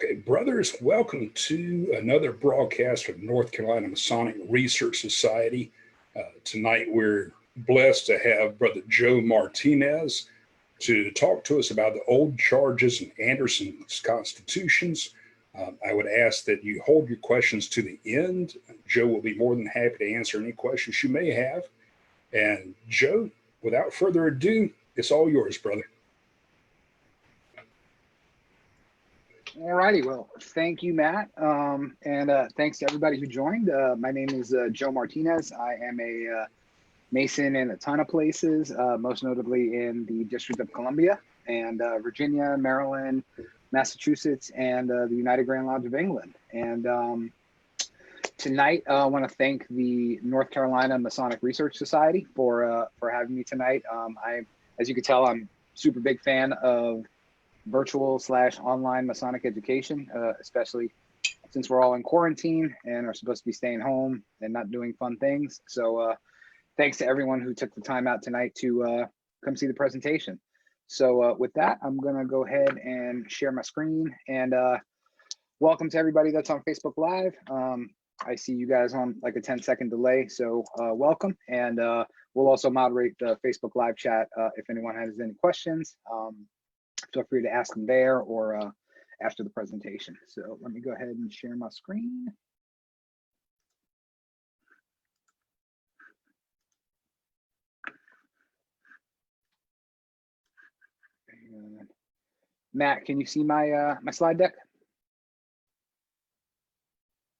Okay, brothers, welcome to another broadcast from North Carolina Masonic Research Society. Tonight, we're blessed to have Brother Joe Martinez to talk to us about the old charges and Anderson's constitutions. I would ask that you hold your questions to the end. Joe will be more than happy to answer any questions you may have. And Joe, without further ado, it's all yours, brother. All righty. Well, thank you, Matt. And thanks to everybody who joined. My name is Joe Martinez. I am a Mason in a ton of places, most notably in the District of Columbia and Virginia, Maryland, Massachusetts, and the United Grand Lodge of England. And tonight, I want to thank the North Carolina Masonic Research Society for having me tonight. As you can tell, I'm a super big fan of virtual/online Masonic education, especially since we're all in quarantine and are supposed to be staying home and not doing fun things. So thanks to everyone who took the time out tonight to come see the presentation. So with that, I'm gonna go ahead and share my screen, and welcome to everybody that's on Facebook Live. I see you guys on like a 10-second delay, so welcome. And we'll also moderate the Facebook Live chat if anyone has any questions. Feel free to ask them there or after the presentation. So let me go ahead and share my screen. And Matt, can you see my my slide deck?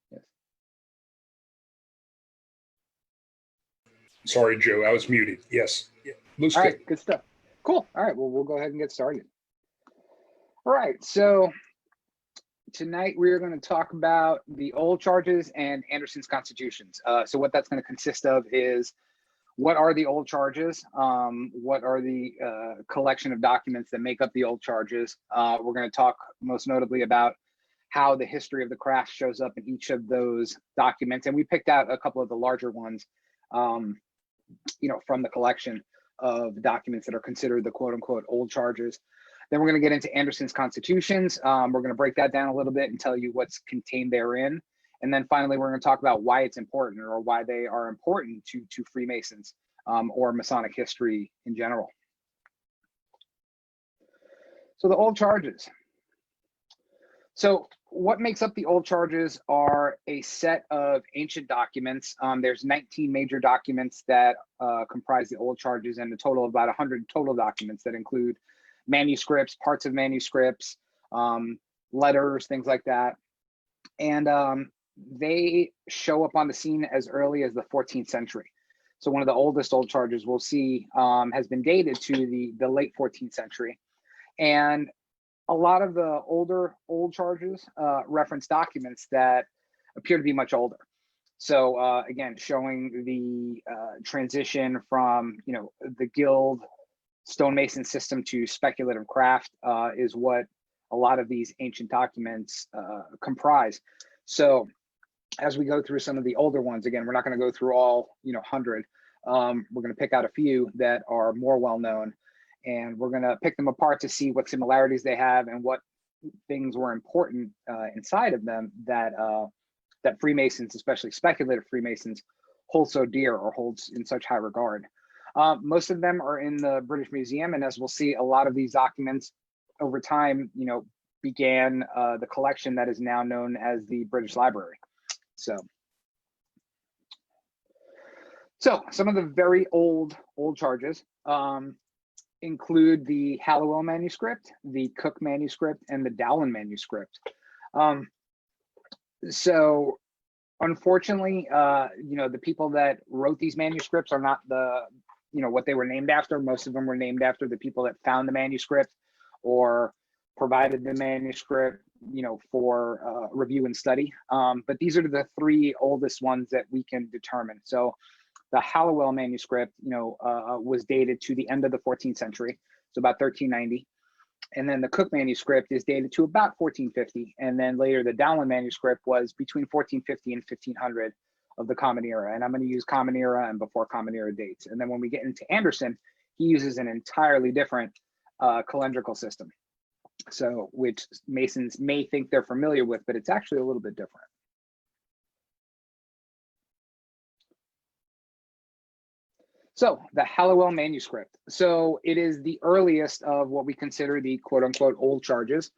Yes. Sorry, Joe, I was muted. Yes. Yeah, looks All good. right, good stuff. Cool. All right, well, we'll go ahead and get started. All right, so tonight we're going to talk about the old charges and Anderson's constitutions. So what that's going to consist of is, what are the old charges? What are the collection of documents that make up the old charges? We're going to talk most notably about how the history of the craft shows up in each of those documents. And we picked out a couple of the larger ones, from the collection of documents that are considered the quote unquote old charges. Then we're going to get into Anderson's constitutions. We're going to break that down a little bit and tell you what's contained therein. And then finally, we're going to talk about why it's important, or why they are important to Freemasons or Masonic history in general. So the old charges. So what makes up the old charges are a set of ancient documents. There's 19 major documents that comprise the old charges, and a total of about 100 total documents that include manuscripts, parts of manuscripts, letters, things like that. And they show up on the scene as early as the 14th century. So one of the oldest old charges we'll see has been dated to the late 14th century. And a lot of the older old charges reference documents that appear to be much older. So again, showing the transition from the guild stonemason system to speculative craft is what a lot of these ancient documents comprise. So as we go through some of the older ones, again, we're not going to go through all 100. We're going to pick out a few that are more well known, and we're going to pick them apart to see what similarities they have and what things were important inside of them that that Freemasons, especially speculative Freemasons, hold so dear or holds in such high regard. Most of them are in the British Museum, and as we'll see, a lot of these documents over time, began the collection that is now known as the British Library. So some of the very old charges include the Hallowell manuscript, the Cook manuscript, and the Dowland manuscript. So unfortunately, the people that wrote these manuscripts are not what they were named after. Most of them were named after the people that found the manuscript or provided the manuscript, for review and study. But these are the three oldest ones that we can determine. So the Hallowell manuscript, was dated to the end of the 14th century, so about 1390. And then the Cook manuscript is dated to about 1450. And then later the Dowland manuscript was between 1450 and 1500 of the Common Era. And I'm going to use Common Era and before Common Era dates. And then when we get into Anderson, he uses an entirely different calendrical system. So, which Masons may think they're familiar with, but it's actually a little bit different. So the Hallowell manuscript. So it is the earliest of what we consider the quote unquote old charges.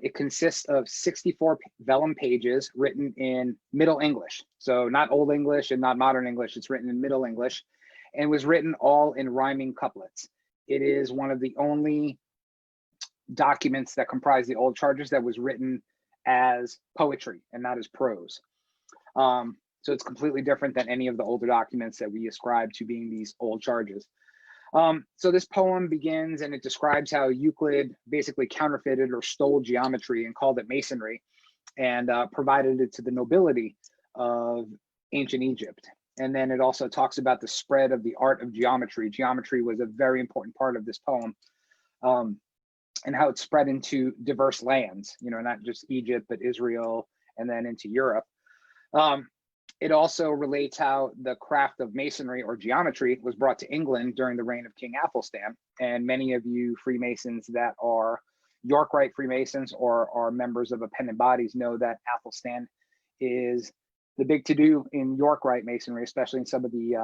It consists of 64 vellum pages written in Middle English. So not Old English and not Modern English, it's written in Middle English and was written all in rhyming couplets. It is one of the only documents that comprise the old charges that was written as poetry and not as prose. So it's completely different than any of the older documents that we ascribe to being these old charges. So this poem begins and it describes how Euclid basically counterfeited or stole geometry and called it masonry and provided it to the nobility of ancient Egypt. And then it also talks about the spread of the art of geometry. Geometry was a very important part of this poem, and how it spread into diverse lands, you know, not just Egypt, but Israel, and then into Europe. It also relates how the craft of masonry or geometry was brought to England during the reign of King Athelstan. And many of you Freemasons that are York Rite Freemasons or are members of appendant bodies know that Athelstan is the big to-do in York Rite Masonry, especially in some of the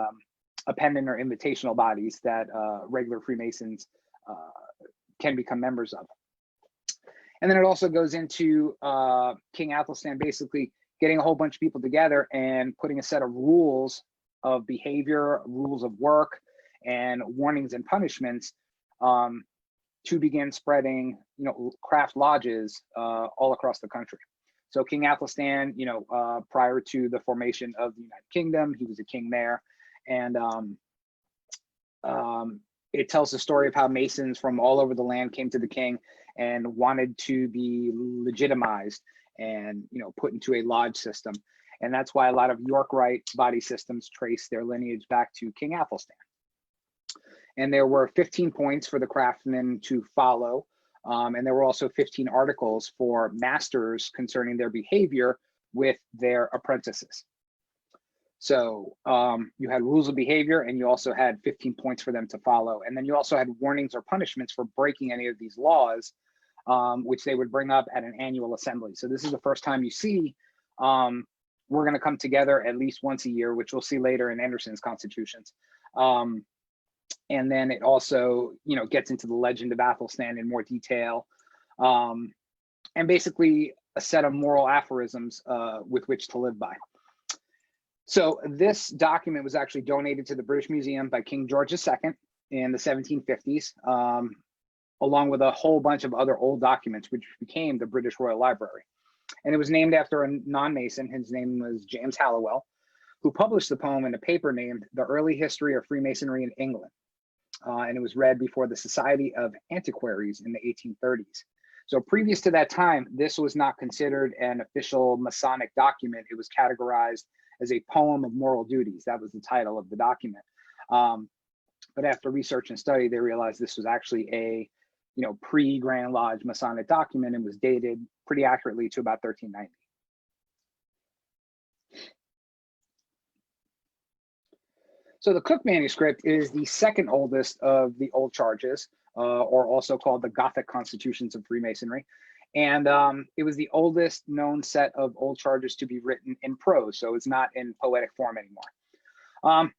appendant or invitational bodies that regular Freemasons can become members of. And then it also goes into King Athelstan basically getting a whole bunch of people together and putting a set of rules of behavior, rules of work, and warnings and punishments to begin spreading, you know, craft lodges all across the country. So King Athelstan, you know, prior to the formation of the United Kingdom, he was a king there, and it tells the story of how Masons from all over the land came to the king and wanted to be legitimized and, you know, put into a lodge system. And that's why a lot of York Rite body systems trace their lineage back to King Athelstan. And there were 15 points for the craftsmen to follow. And there were also 15 articles for masters concerning their behavior with their apprentices. So you had rules of behavior and you also had 15 points for them to follow. And then you also had warnings or punishments for breaking any of these laws, which they would bring up at an annual assembly. So this is the first time you see we're going to come together at least once a year, which we'll see later in Anderson's constitutions. And then it also, you know, gets into the legend of Athelstan in more detail, and basically a set of moral aphorisms with which to live by. So this document was actually donated to the British Museum by King George II in the 1750s, along with a whole bunch of other old documents, which became the British Royal Library. And it was named after a non-Mason. His name was James Hallowell, who published the poem in a paper named The Early History of Freemasonry in England. And it was read before the Society of Antiquaries in the 1830s. So previous to that time, this was not considered an official Masonic document. It was categorized as a poem of moral duties. That was the title of the document. But after research and study, they realized this was actually a, you know, pre-Grand Lodge Masonic document and was dated pretty accurately to about 1390. So the Cook manuscript is the second oldest of the old charges, or also called the Gothic Constitutions of Freemasonry. And it was the oldest known set of old charges to be written in prose, so it's not in poetic form anymore.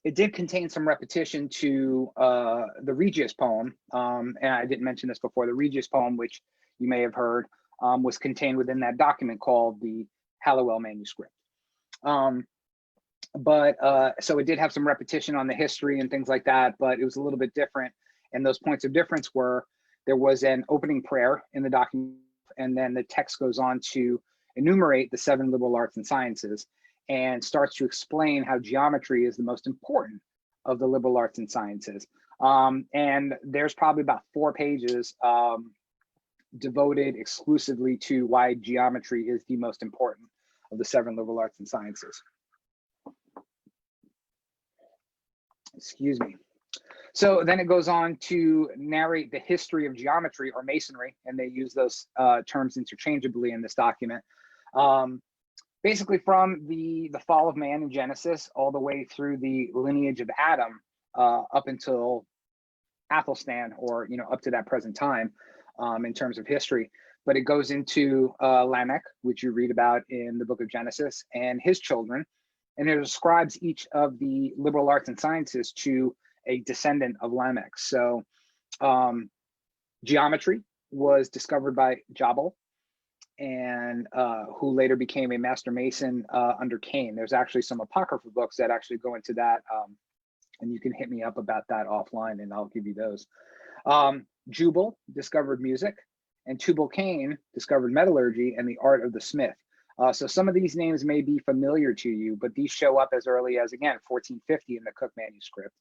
It did contain some repetition to the Regius poem, and I didn't mention this before. The Regius poem, which you may have heard, was contained within that document called the Hallowell manuscript. So it did have some repetition on the history and things like that, but it was a little bit different. And those points of difference were there was an opening prayer in the document, and then the text goes on to enumerate the 7 liberal arts and sciences and starts to explain how geometry is the most important of the liberal arts and sciences. And there's probably about 4 pages devoted exclusively to why geometry is the most important of the 7 liberal arts and sciences. Excuse me. So then it goes on to narrate the history of geometry or masonry, and they use those terms interchangeably in this document. Basically from the fall of man in Genesis all the way through the lineage of Adam up until Athelstan, or, you know, up to that present time. in terms of history. But it goes into Lamech, which you read about in the book of Genesis, and his children. And it describes each of the liberal arts and sciences to a descendant of Lamech. So geometry was discovered by Jabal, and who later became a master mason under Cain. There's actually some apocryphal books that actually go into that, and you can hit me up about that offline and I'll give you those. Jubal discovered music, and Tubal-Cain discovered metallurgy and the art of the smith. So some of these names may be familiar to you, but these show up as early as, again, 1450 in the Cook manuscript.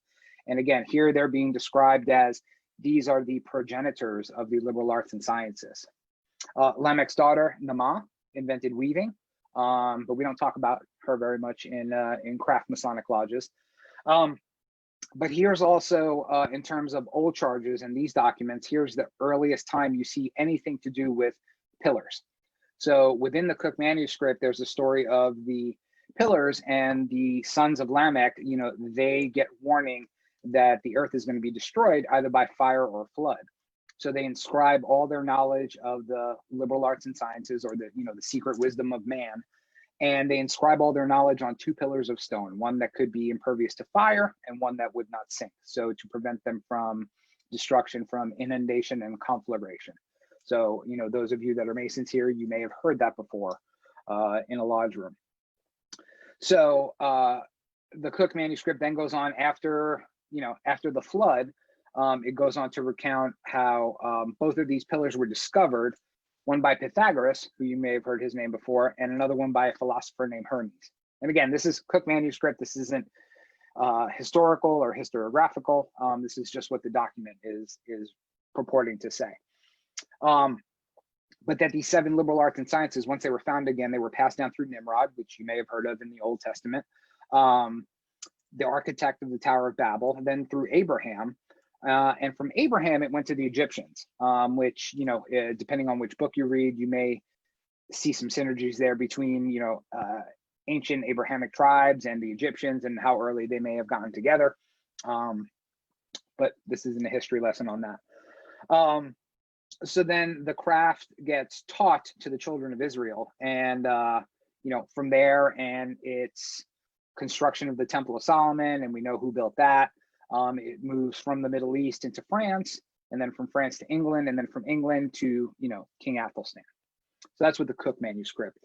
And again, here they're being described as these are the progenitors of the liberal arts and sciences. Lamech's daughter, Naamah, invented weaving, but we don't talk about her very much in craft Masonic lodges. But here's also, in terms of old charges and these documents, here's the earliest time you see anything to do with pillars. So within the Cook manuscript, there's a story of the pillars, and the sons of Lamech, you know, they get warning that the earth is going to be destroyed either by fire or flood. So they inscribe all their knowledge of the liberal arts and sciences, or the, you know, the secret wisdom of man. And they inscribe all their knowledge on 2 pillars of stone, one that could be impervious to fire and one that would not sink. So to prevent them from destruction, from inundation and conflagration. So, you know, those of you that are Masons here, you may have heard that before in a lodge room. So the Cook manuscript then goes on after, you know, after the flood, it goes on to recount how both of these pillars were discovered, one by Pythagoras, who you may have heard his name before, and another one by a philosopher named Hermes. And again, this is Cook manuscript. This isn't historical or historiographical. This is just what the document is purporting to say. But that these 7 liberal arts and sciences, once they were found again, they were passed down through Nimrod, which you may have heard of in the Old Testament, the architect of the Tower of Babel, and then through Abraham. And from Abraham, it went to the Egyptians, which, you know, depending on which book you read, you may see some synergies there between, you know, ancient Abrahamic tribes and the Egyptians and how early they may have gotten together. But this isn't a history lesson on that. So then the craft gets taught to the children of Israel, and, you know, from there, and its construction of the Temple of Solomon, and we know who built that. It moves from the Middle East into France, and then from France to England, and then from England to, you know, King Athelstan. So that's what the Cook manuscript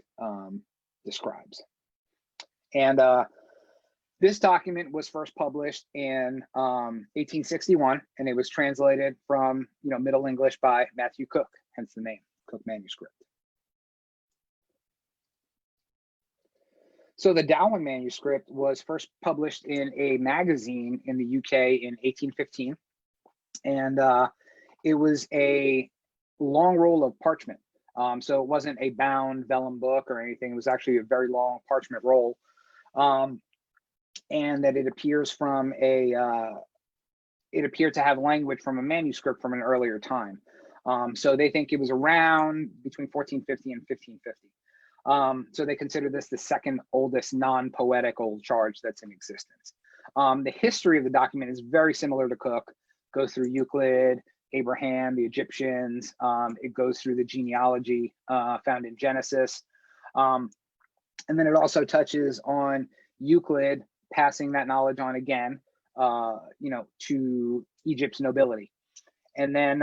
describes. And this document was first published in 1861, and it was translated from, you know, Middle English by Matthew Cook, hence the name, Cook manuscript. So the Darwin manuscript was first published in a magazine in the UK in 1815. And it was a long roll of parchment. So it wasn't a bound vellum book or anything. It was actually a very long parchment roll. And that it appears from it appeared to have language from a manuscript from an earlier time. So they think it was around between 1450 and 1550. So they consider this the second oldest non-poetic old charge that's in existence. The history of the document is very similar to Cook. Goes through Euclid, Abraham, the Egyptians. It goes through the genealogy found in Genesis. And then it also touches on Euclid passing that knowledge on again, you know, to Egypt's nobility. And then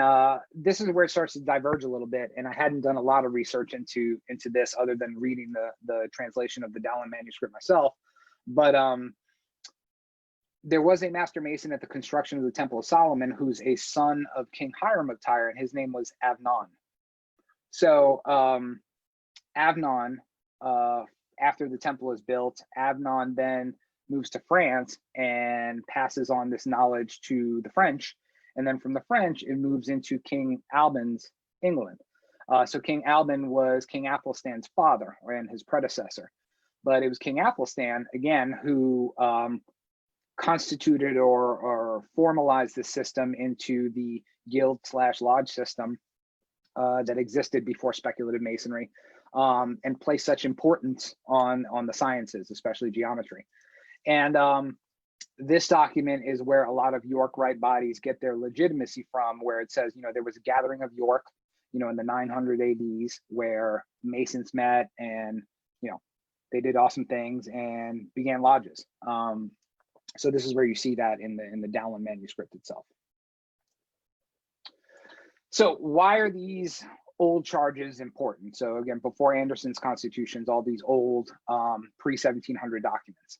this is where it starts to diverge a little bit. And I hadn't done a lot of research into this other than reading the translation of the Dowling manuscript myself. But there was a master mason at the construction of the Temple of Solomon who's a son of King Hiram of Tyre, and his name was Avnon. So Avnon, after the temple is built, Avnon then moves to France and passes on this knowledge to the French. And then from the French, it moves into King Alban's England. So King Alban was King Athelstan's father and his predecessor. But it was King Athelstan, again, who constituted or formalized the system into the guild/lodge system that existed before speculative masonry, and placed such importance on the sciences, especially geometry. And This document is where a lot of York Rite bodies get their legitimacy from, where it says, there was a gathering of York, in the 900 ADs where Masons met and, they did awesome things and began lodges. So this is where you see that in the Dowland manuscript itself. So why are these old charges important? So again, before Anderson's constitutions, all these old pre-1700 documents,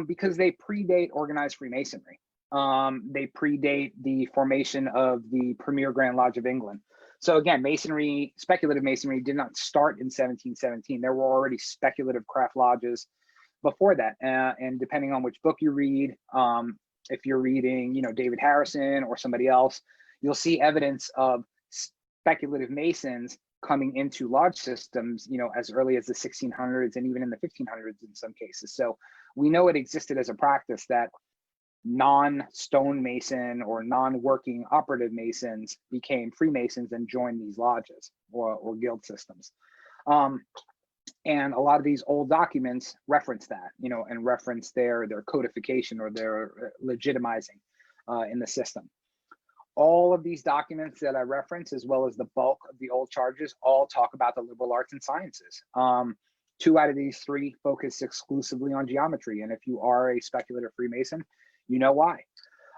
because they predate organized Freemasonry. They predate the formation of the Premier Grand Lodge of England. So again, Masonry, speculative Masonry did not start in 1717. There were already speculative craft lodges before that. And depending on which book you read, if you're reading, David Harrison or somebody else, you'll see evidence of speculative Masons coming into lodge systems, as early as the 1600s and even in the 1500s in some cases. So we know it existed as a practice that non-stone Mason or non-working operative Masons became Freemasons and joined these lodges or guild systems. And a lot of these old documents reference that, and reference their codification or their legitimizing in the system. All of these documents that I reference, as well as the bulk of the old charges, all talk about the liberal arts and sciences. 2 out of these 3 focus exclusively on geometry. And if you are a speculative Freemason, you know why.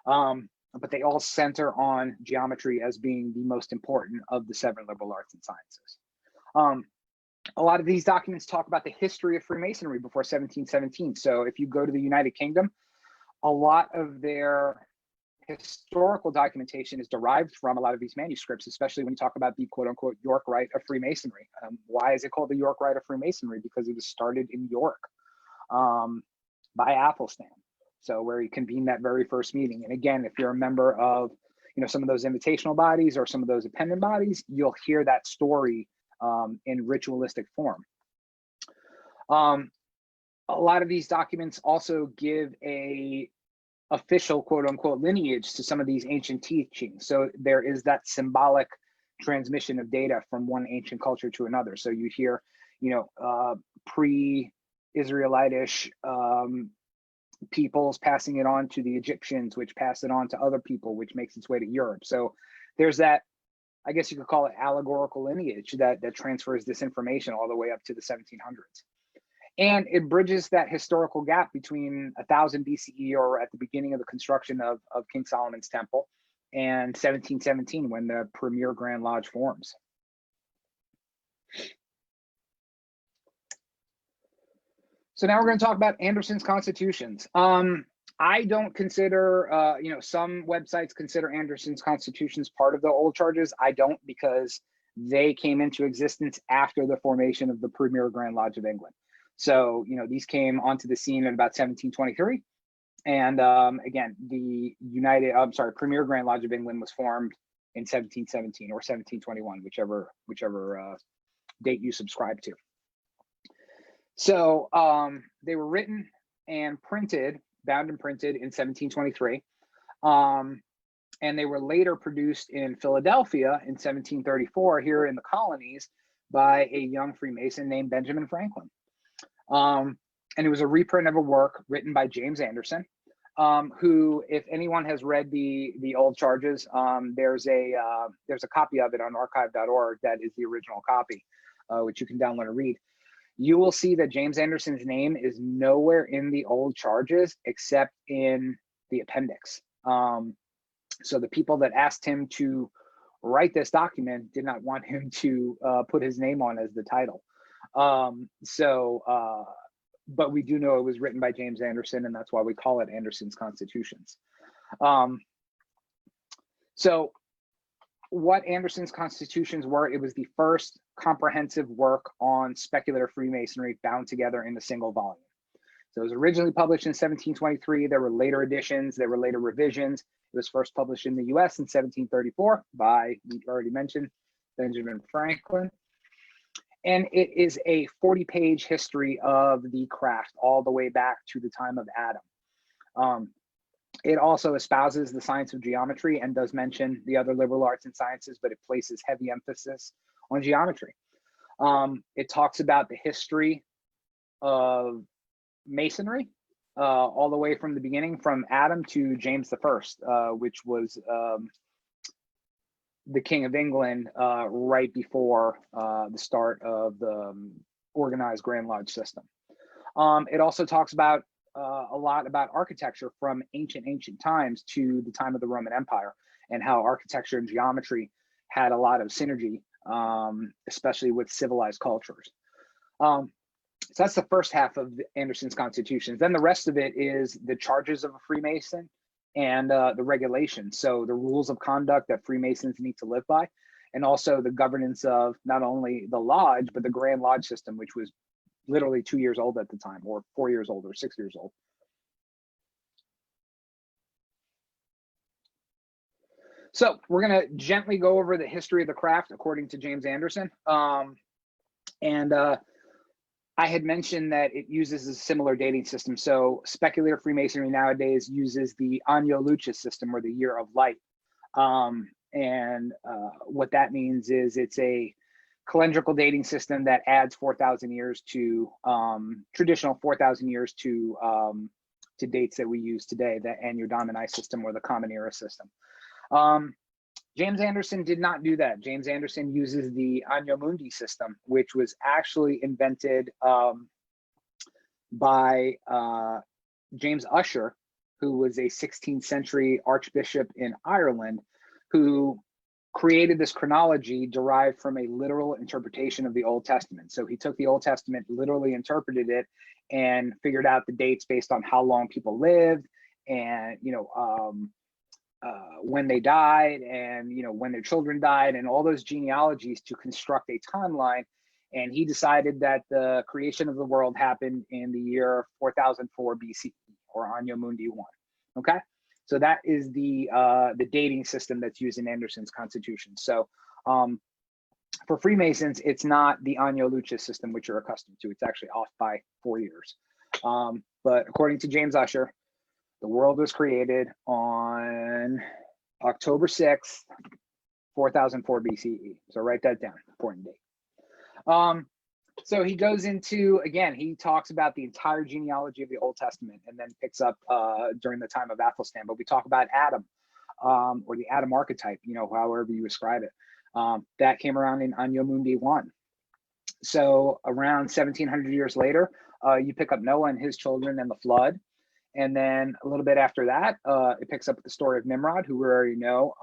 But they all center on geometry as being the most important of the 7 liberal arts and sciences. A lot of these documents talk about the history of Freemasonry before 1717. So if you go to the United Kingdom, a lot of their historical documentation is derived from a lot of these manuscripts, especially when you talk about the quote unquote York Rite of Freemasonry. Why is it called the York Rite of Freemasonry? Because it was started in York by Athelstan. So where he convened that very first meeting. And again, if you're a member of, some of those invitational bodies or some of those appendant bodies, you'll hear that story in ritualistic form. A lot of these documents also give a official quote unquote lineage to some of these ancient teachings. So there is that symbolic transmission of data from one ancient culture to another. So you hear, pre-Israelitish peoples passing it on to the Egyptians, which pass it on to other people, which makes its way to Europe. So there's that, I guess you could call it allegorical lineage that transfers this information all the way up to the 1700s. And it bridges that historical gap between 1000 BCE or at the beginning of the construction of King Solomon's Temple and 1717 when the Premier Grand Lodge forms. So now we're going to talk about Anderson's constitutions. I don't consider, some websites consider Anderson's constitutions part of the old charges. I don't, because they came into existence after the formation of the Premier Grand Lodge of England. So, these came onto the scene in about 1723. And again, the Premier Grand Lodge of England was formed in 1717 or 1721, whichever date you subscribe to. So they were written and printed, bound and printed in 1723. And they were later produced in Philadelphia in 1734 here in the colonies by a young Freemason named Benjamin Franklin. And it was a reprint of a work written by James Anderson, who, if anyone has read the old charges, there's a copy of it on archive.org that is the original copy, which you can download and read. You will see that James Anderson's name is nowhere in the old charges except in the appendix. So the people that asked him to write this document did not want him to put his name on as the title. But we do know it was written by James Anderson, and that's why we call it Anderson's Constitutions. So what Anderson's Constitutions were, it was the first comprehensive work on speculative Freemasonry bound together in a single volume. So it was originally published in 1723. There were later editions, there were later revisions. It was first published in the US in 1734 by, we already mentioned, Benjamin Franklin. And it is a 40-page history of the craft all the way back to the time of Adam. It also espouses the science of geometry and does mention the other liberal arts and sciences, but it places heavy emphasis on geometry. It talks about the history of Masonry all the way from the beginning, from Adam to James the First, which was the King of England right before the start of the organized Grand Lodge system. It also talks about a lot about architecture from ancient times to the time of the Roman Empire, and how architecture and geometry had a lot of synergy, especially with civilized cultures. So that's the first half of Anderson's Constitutions. Then the rest of it is the charges of a Freemason and the regulations. So the rules of conduct that Freemasons need to live by, and also the governance of not only the lodge, but the Grand Lodge system, which was literally 2 years old at the time, or 4 years old, or 6 years old. So we're going to gently go over the history of the craft according to James Anderson. I had mentioned that it uses a similar dating system. So speculative Freemasonry nowadays uses the Anno Lucis system, or the year of light. What that means is it's a calendrical dating system that adds 4,000 years to traditional 4,000 years to dates that we use today, the Anno Domini system or the Common Era system. James Anderson did not do that. James Anderson uses the Anno Mundi system, which was actually invented by James Ussher, who was a 16th century archbishop in Ireland, who created this chronology derived from a literal interpretation of the Old Testament. So he took the Old Testament, literally interpreted it, and figured out the dates based on how long people lived, and when they died, and when their children died, and all those genealogies to construct a timeline. And he decided that the creation of the world happened in the year 4004 BCE, or Anno Mundi 1. Okay, so that is the dating system that's used in Anderson's Constitution. So for Freemasons, it's not the Anno Lucis system, which you're accustomed to. It's actually off by 4 years. But according to James Ussher, the world was created on October 6th, 4004 BCE. So write that down, important date. So he goes into, again, he talks about the entire genealogy of the Old Testament, and then picks up during the time of Athelstan. But we talk about Adam, or the Adam archetype, however you describe it. That came around in Anno Mundi 1. So around 1700 years later, you pick up Noah and his children and the flood. And then a little bit after that, it picks up with the story of Nimrod, who we already know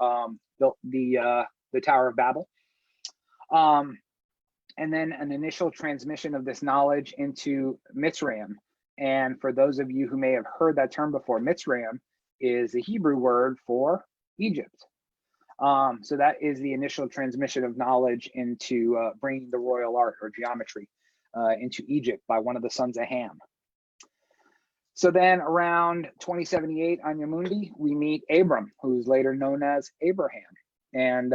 built the Tower of Babel. And then an initial transmission of this knowledge into Mitzrayim. And for those of you who may have heard that term before, Mitzrayim is the Hebrew word for Egypt. So that is the initial transmission of knowledge into bringing the royal art or geometry into Egypt by one of the sons of Ham. So then around 2078 Anno Mundi, we meet Abram, who's later known as Abraham. And,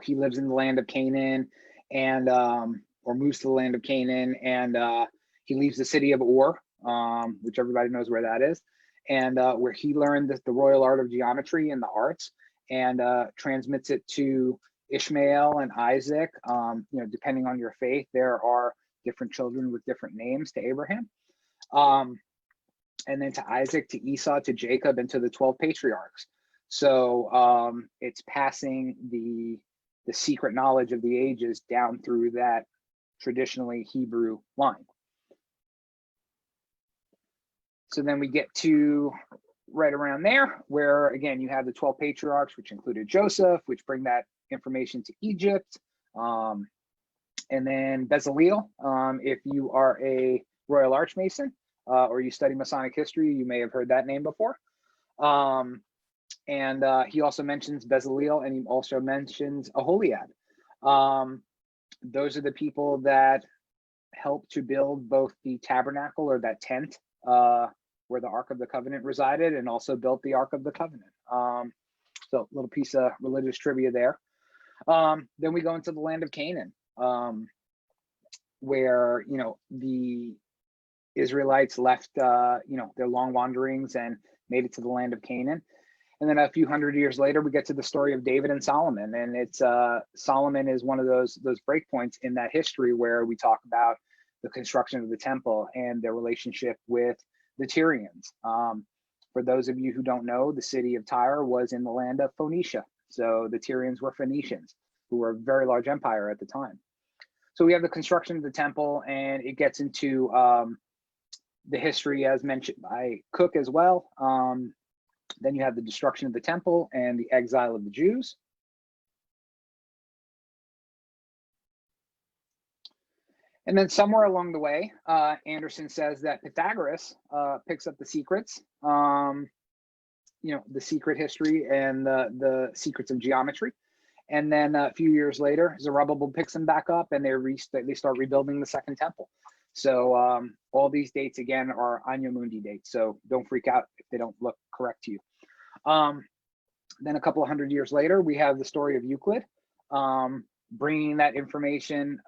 he lives in the land of Canaan, and or moves to the land of Canaan, and he leaves the city of Ur, which everybody knows where that is, and where he learned the royal art of geometry and the arts, and transmits it to Ishmael and Isaac. Depending on your faith, there are different children with different names to Abraham. And then to Isaac, to Esau, to Jacob, and to the 12 patriarchs. So it's passing the secret knowledge of the ages down through that traditionally Hebrew line. So then we get to right around there, where again you have the 12 patriarchs, which included Joseph, which bring that information to Egypt. And then Bezalel, if you are a Royal Archmason, or you study Masonic history, you may have heard that name before. And he also mentions Bezalel, and he also mentions Aholiab. Those are the people that helped to build both the tabernacle, or that tent where the Ark of the Covenant resided, and also built the Ark of the Covenant. So a little piece of religious trivia there. Then we go into the land of Canaan, where the Israelites left their long wanderings and made it to the land of Canaan. And then a few hundred years later, we get to the story of David and Solomon, and it's Solomon is one of those breakpoints in that history where we talk about the construction of the temple and their relationship with the Tyrians. For those of you who don't know, the city of Tyre was in the land of Phoenicia. So the Tyrians were Phoenicians, who were a very large empire at the time. So we have the construction of the temple, and it gets into the history as mentioned by Cook as well. Then you have the destruction of the temple and the exile of the Jews. And then somewhere along the way, Anderson says that Pythagoras picks up the secrets, the secret history and the secrets of geometry. And then a few years later, Zerubbabel picks them back up, and they start rebuilding the Second Temple. So all these dates, again, are Anno Mundi dates. So don't freak out if they don't look correct to you. Then a couple of hundred years later, we have the story of Euclid, bringing that information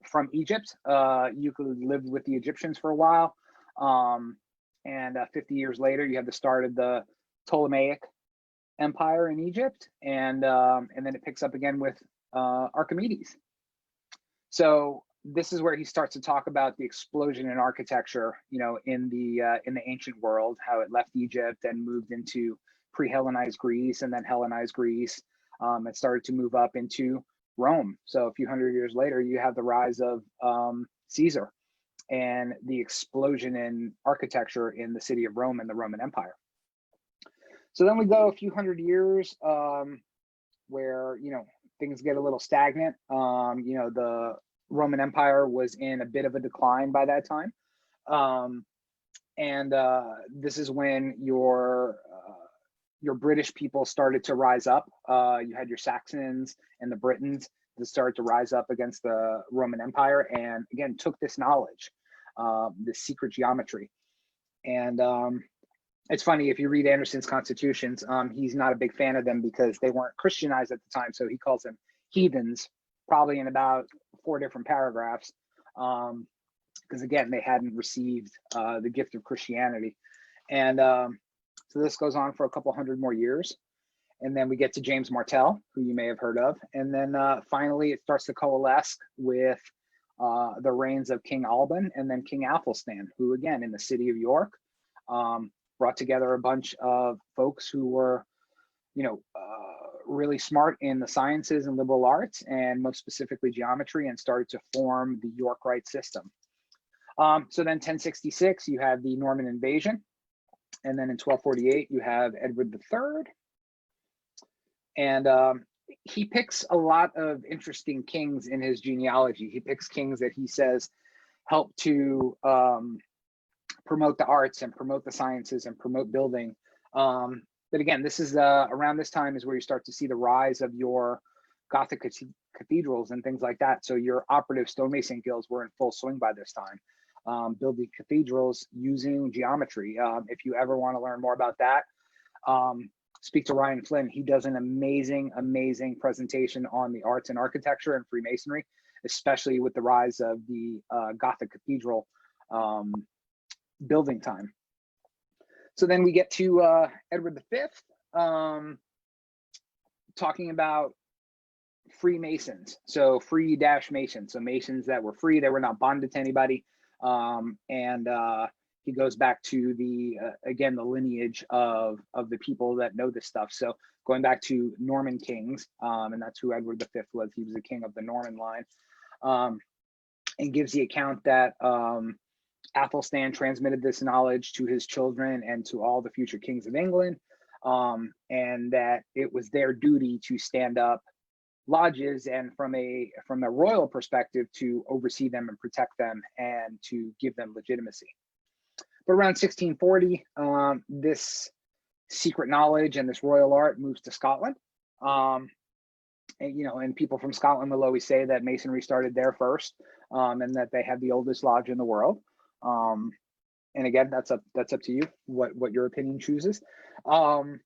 from Egypt. Euclid lived with the Egyptians for a while. And 50 years later, you have the start of the Ptolemaic Empire in Egypt. And then it picks up again with Archimedes. So this is where he starts to talk about the explosion in architecture, in the ancient world, how it left Egypt and moved into pre-Hellenized Greece, and then Hellenized Greece. It started to move up into Rome. So a few hundred years later, you have the rise of Caesar and the explosion in architecture in the city of Rome and the Roman Empire. So then we go a few hundred years where, things get a little stagnant. The Roman Empire was in a bit of a decline by that time. And this is when your British people started to rise up. You had your Saxons and the Britons that started to rise up against the Roman Empire, and again, took this knowledge, this secret geometry. And it's funny, if you read Anderson's constitutions, he's not a big fan of them because they weren't Christianized at the time. So he calls them heathens, probably in about 4 different paragraphs. Because again, they hadn't received the gift of Christianity. And so this goes on for a couple hundred more years. And then we get to James Martell, who you may have heard of. And then finally, it starts to coalesce with the reigns of King Alban and then King Athelstan, who again, in the city of York, brought together a bunch of folks who were, really smart in the sciences and liberal arts, and most specifically geometry, and started to form the York Rite system. So then 1066, you have the Norman invasion. And then in 1248, you have Edward III. And he picks a lot of interesting kings in his genealogy. He picks kings that he says help to promote the arts and promote the sciences and promote building. But again, this is around this time is where you start to see the rise of your Gothic cathedrals and things like that. So your operative stonemason guilds were in full swing by this time, building cathedrals using geometry. If you ever want to learn more about that, speak to Ryan Flynn. He does an amazing presentation on the arts and architecture and Freemasonry, especially with the rise of the Gothic cathedral building time. So then we get to Edward V, talking about Freemasons. So free-masons, so masons that were free, they were not bonded to anybody. And he goes back to the, again, the lineage of the people that know this stuff. So going back to Norman kings, and that's who Edward V was. He was the king of the Norman line, and gives the account that Athelstan transmitted this knowledge to his children and to all the future kings of England, and that it was their duty to stand up lodges and from a royal perspective to oversee them and protect them and to give them legitimacy. But around 1640, this secret knowledge and this royal art moves to Scotland. And people from Scotland will always say that Masonry started there first, and that they have the oldest lodge in the world. And again, that's up to you what your opinion chooses. And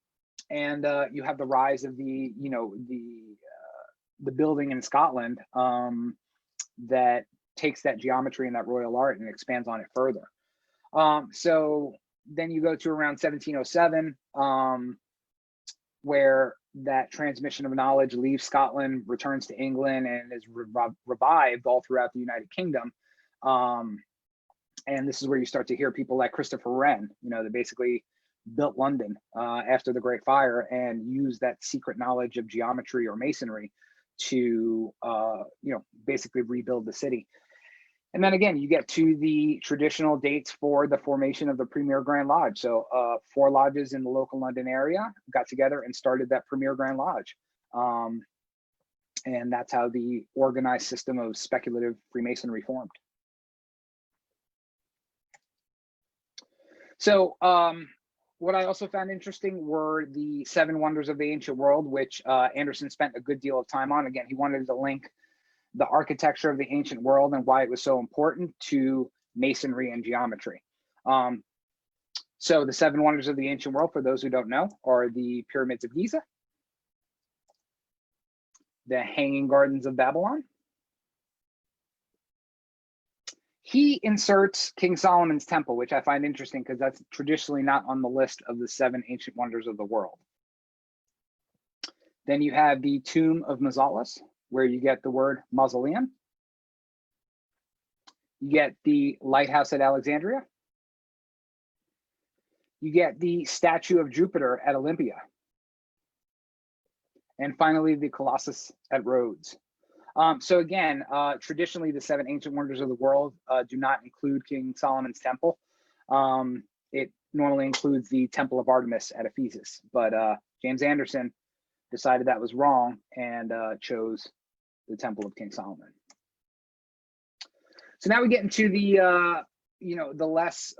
you have the rise of the building in Scotland that takes that geometry and that royal art and expands on it further. So then you go to around 1707, where that transmission of knowledge leaves Scotland, returns to England, and is revived all throughout the United Kingdom. And this is where you start to hear people like Christopher Wren, that basically built London after the Great Fire and used that secret knowledge of geometry or masonry to, basically rebuild the city. And then again, you get to the traditional dates for the formation of the Premier Grand Lodge. So 4 lodges in the local London area got together and started that Premier Grand Lodge. And that's how the organized system of speculative Freemasonry formed. So what I also found interesting were the 7 wonders of the ancient world, which Anderson spent a good deal of time on. Again, he wanted to link the architecture of the ancient world and why it was so important to masonry and geometry. So the 7 wonders of the ancient world, for those who don't know, are the pyramids of Giza, the Hanging Gardens of Babylon. He inserts King Solomon's temple, which I find interesting because that's traditionally not on the list of the 7 ancient wonders of the world. Then you have the tomb of Mausolus, where you get the word mausoleum. You get the lighthouse at Alexandria. You get the statue of Jupiter at Olympia. And finally, the Colossus at Rhodes. So again, traditionally, the 7 ancient wonders of the world do not include King Solomon's temple. It normally includes the Temple of Artemis at Ephesus, but James Anderson decided that was wrong and chose the Temple of King Solomon. So now we get into the the less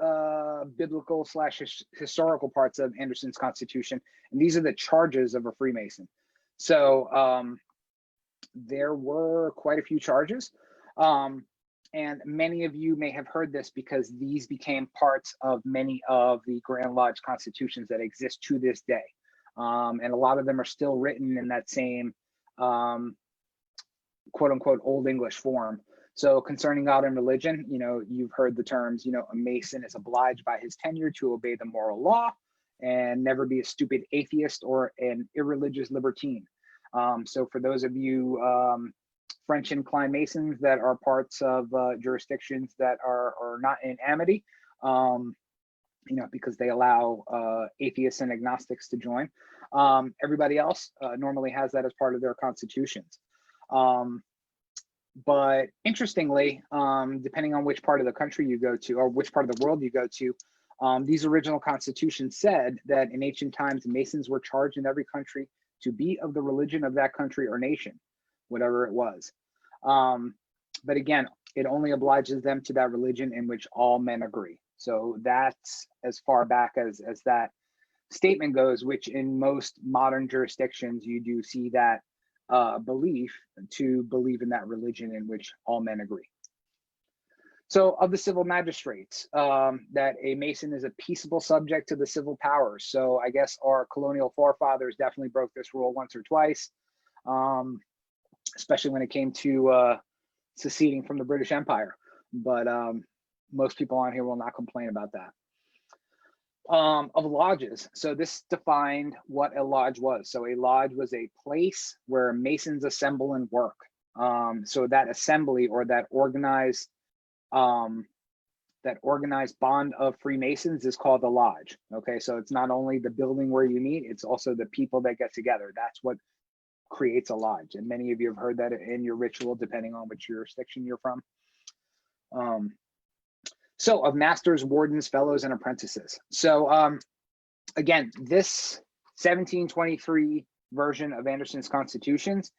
biblical / historical parts of Anderson's Constitution, and these are the charges of a Freemason. So there were quite a few charges, and many of you may have heard this because these became parts of many of the Grand Lodge constitutions that exist to this day, and a lot of them are still written in that same quote unquote Old English form. So concerning God and religion, you've heard the terms, a Mason is obliged by his tenure to obey the moral law and never be a stupid atheist or an irreligious libertine. So for those of you French inclined Masons that are parts of jurisdictions that are not in amity, because they allow atheists and agnostics to join. Everybody else normally has that as part of their constitutions. But interestingly, depending on which part of the country you go to or which part of the world you go to, these original constitutions said that in ancient times, Masons were charged in every country to be of the religion of that country or nation, whatever it was. But again, it only obliges them to that religion in which all men agree. So that's as far back as that statement goes, which in most modern jurisdictions, you do see that belief to believe in that religion in which all men agree. So of the civil magistrates, that a Mason is a peaceable subject to the civil powers. So I guess our colonial forefathers definitely broke this rule once or twice, especially when it came to seceding from the British Empire. But most people on here will not complain about that. Of lodges. So this defined what a lodge was. So a lodge was a place where Masons assemble and work. So that assembly or that organized bond of Freemasons is called the lodge. Okay, so it's not only the building where you meet, it's also the people that get together. That's what creates a lodge. And many of you have heard that in your ritual, depending on which jurisdiction you're from. So of masters, wardens, fellows, and apprentices. So again, this 1723 version of Anderson's constitutions,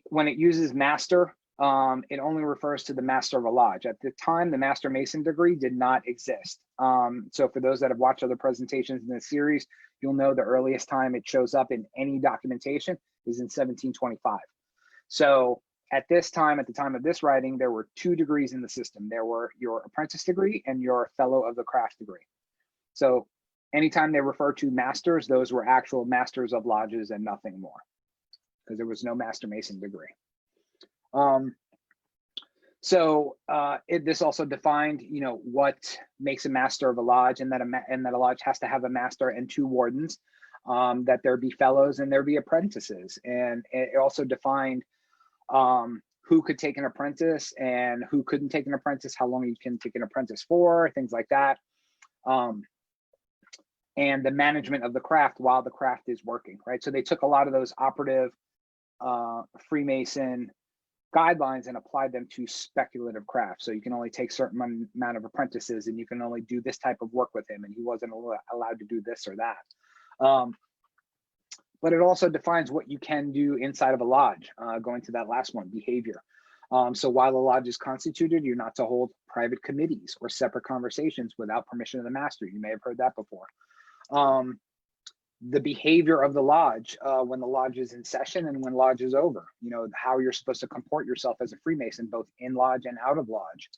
when it uses master, it only refers to the master of a lodge. At the time, the Master Mason degree did not exist. So for those that have watched other presentations in this series, you'll know the earliest time it shows up in any documentation is in 1725. So at this time, at the time of this writing, there were 2 degrees in the system. There were your apprentice degree and your fellow of the craft degree. So anytime they refer to masters, those were actual masters of lodges and nothing more, because there was no Master Mason degree. This also defined, what makes a master of a lodge, and that a lodge has to have a master and 2 wardens. that there be fellows and there be apprentices. And it also defined who could take an apprentice and who couldn't take an apprentice, how long you can take an apprentice for, things like that. And the management of the craft while the craft is working, right? So they took a lot of those operative Freemason guidelines and applied them to speculative crafts. So you can only take a certain amount of apprentices and you can only do this type of work with him, and he wasn't allowed to do this or that. But it also defines what you can do inside of a lodge, going to that last one, behavior. So while a lodge is constituted, you're not to hold private committees or separate conversations without permission of the master. You may have heard that before. The behavior of the lodge when the lodge is in session and when lodge is over, you know, how you're supposed to comport yourself as a Freemason, both in lodge and out of lodge.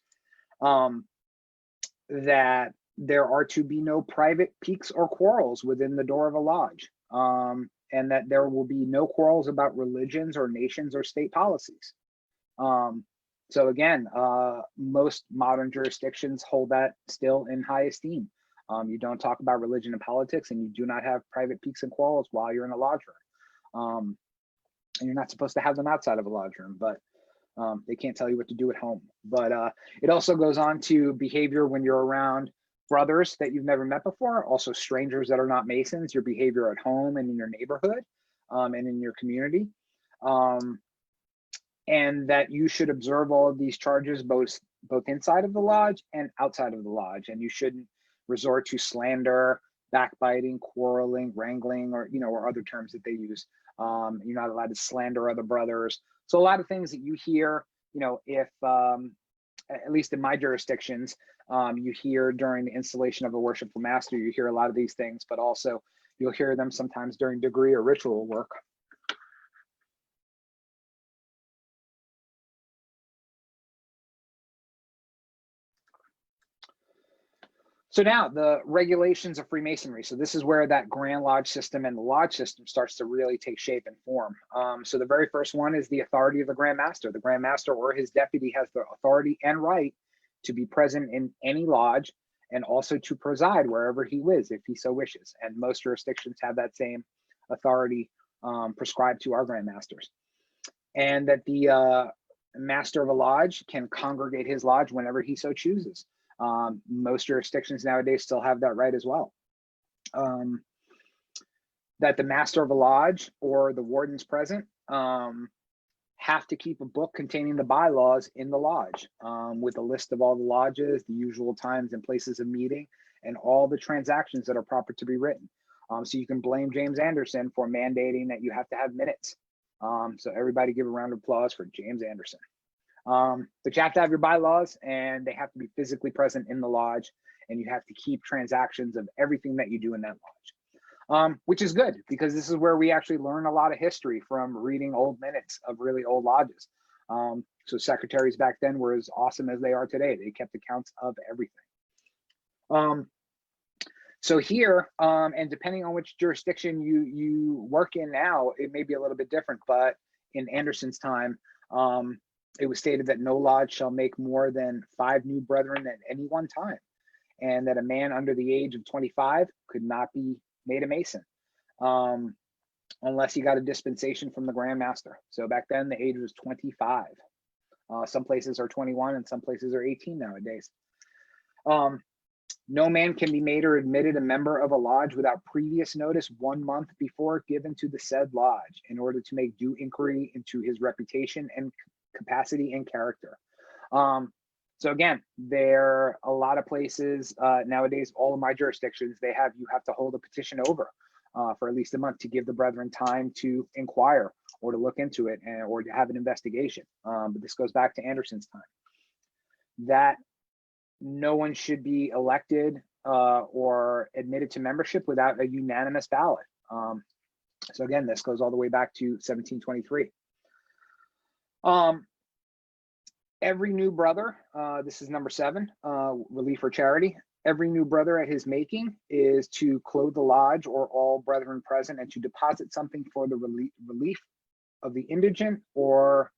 That there are to be no private piques or quarrels within the door of a lodge. And that there will be no quarrels about religions or nations or state policies. So again, most modern jurisdictions hold that still in high esteem. You don't talk about religion and politics, and you do not have private piques and quarrels while you're in a lodge room. And you're not supposed to have them outside of a lodge room, but they can't tell you what to do at home. But it also goes on to behavior when you're around brothers that you've never met before, also strangers that are not Masons, your behavior at home and in your neighborhood and in your community. And that you should observe all of these charges both inside of the lodge and outside of the lodge. And you shouldn't resort to slander, backbiting, quarreling, wrangling, or, you know, or other terms that they use. You're not allowed to slander other brothers. So a lot of things that you hear, you know, if, at least in my jurisdictions, you hear during the installation of a worshipful master, you hear a lot of these things, but also you'll hear them sometimes during degree or ritual work. So now the regulations of Freemasonry. So this is where that Grand Lodge system and the lodge system starts to really take shape and form. So the very first one is the authority of the Grand Master. The Grand Master or his deputy has the authority and right to be present in any lodge and also to preside wherever he is, if he so wishes. And most jurisdictions have that same authority prescribed to our Grand Masters. And that the master of a lodge can congregate his lodge whenever he so chooses. Most jurisdictions nowadays still have that right as well. That the master of a lodge or the wardens present have to keep a book containing the bylaws in the lodge with a list of all the lodges, the usual times and places of meeting, and all the transactions that are proper to be written. So you can blame James Anderson for mandating that you have to have minutes. So everybody give a round of applause for James Anderson. But you have to have your bylaws and they have to be physically present in the lodge, and you have to keep transactions of everything that you do in that lodge, which is good because this is where we actually learn a lot of history from reading old minutes of really old lodges. So secretaries back then were as awesome as they are today. They kept accounts of everything. So here, and depending on which jurisdiction you work in now, it may be a little bit different, but in Anderson's time, it was stated that no lodge shall make more than 5 new brethren at any one time, and that a man under the age of 25 could not be made a Mason unless he got a dispensation from the Grand Master. So back then the age was 25. Some places are 21 and some places are 18 nowadays. No man can be made or admitted a member of a lodge without previous notice 1 month before given to the said lodge in order to make due inquiry into his reputation and capacity and character. So again, there are a lot of places nowadays, all of my jurisdictions, you have to hold a petition over for at least a month to give the brethren time to inquire or to look into it or to have an investigation. But this goes back to Anderson's time. That no one should be elected or admitted to membership without a unanimous ballot. So again, this goes all the way back to 1723. Every new brother, this is number 7, relief or charity. Every new brother at his making is to clothe the lodge or all brethren present and to deposit something for the relief of the indigent or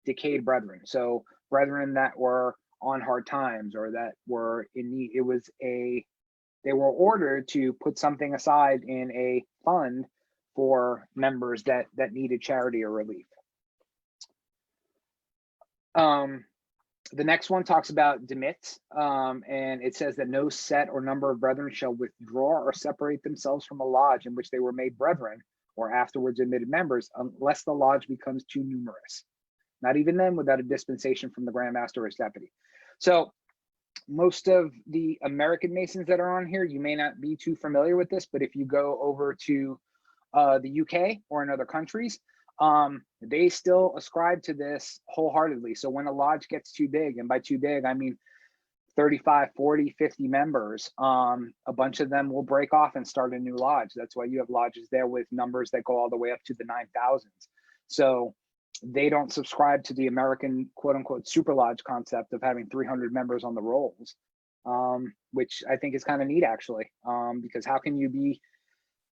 decayed brethren. So brethren that were on hard times or that were in need. It was a they were ordered to put something aside in a fund for members that needed charity or relief. The next one talks about demits, and it says that no set or number of brethren shall withdraw or separate themselves from a lodge in which they were made brethren or afterwards admitted members, unless the lodge becomes too numerous. Not even then without a dispensation from the Grand Master or his deputy. So most of the American Masons that are on here, you may not be too familiar with this, but if you go over to the UK or in other countries, they still ascribe to this wholeheartedly. So when a lodge gets too big, and by too big, I mean 35, 40, 50 members, a bunch of them will break off and start a new lodge. That's why you have lodges there with numbers that go all the way up to the 9,000s. So they don't subscribe to the American quote unquote super lodge concept of having 300 members on the rolls, which I think is kind of neat actually, because how can you be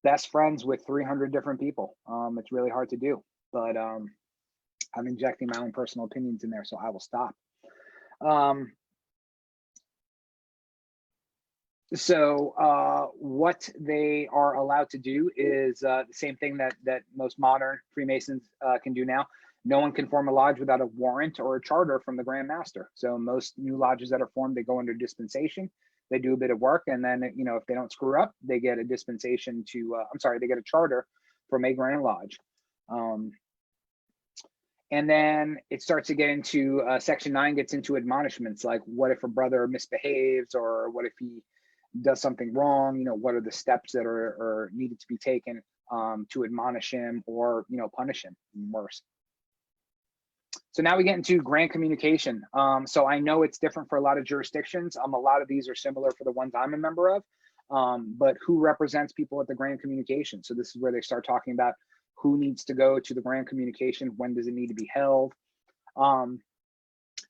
best friends with 300 different people? It's really hard to do, but I'm injecting my own personal opinions in there, so I will stop. So what they are allowed to do is the same thing that most modern Freemasons can do now. No one can form a lodge without a warrant or a charter from the Grand Master. So most new lodges that are formed, they go under dispensation. They do a bit of work, and then, you know, if they don't screw up, they get a dispensation to, they get a charter from a Grand Lodge. And then it starts to get into section 9 gets into admonishments, like what if a brother misbehaves, or what if he does something wrong? You know, what are the steps that are needed to be taken to admonish him or, you know, punish him worse. So now we get into grand communication. So I know it's different for a lot of jurisdictions. A lot of these are similar for the ones I'm a member of, but who represents people at the grand communication? So this is where they start talking about who needs to go to the grand communication, when does it need to be held.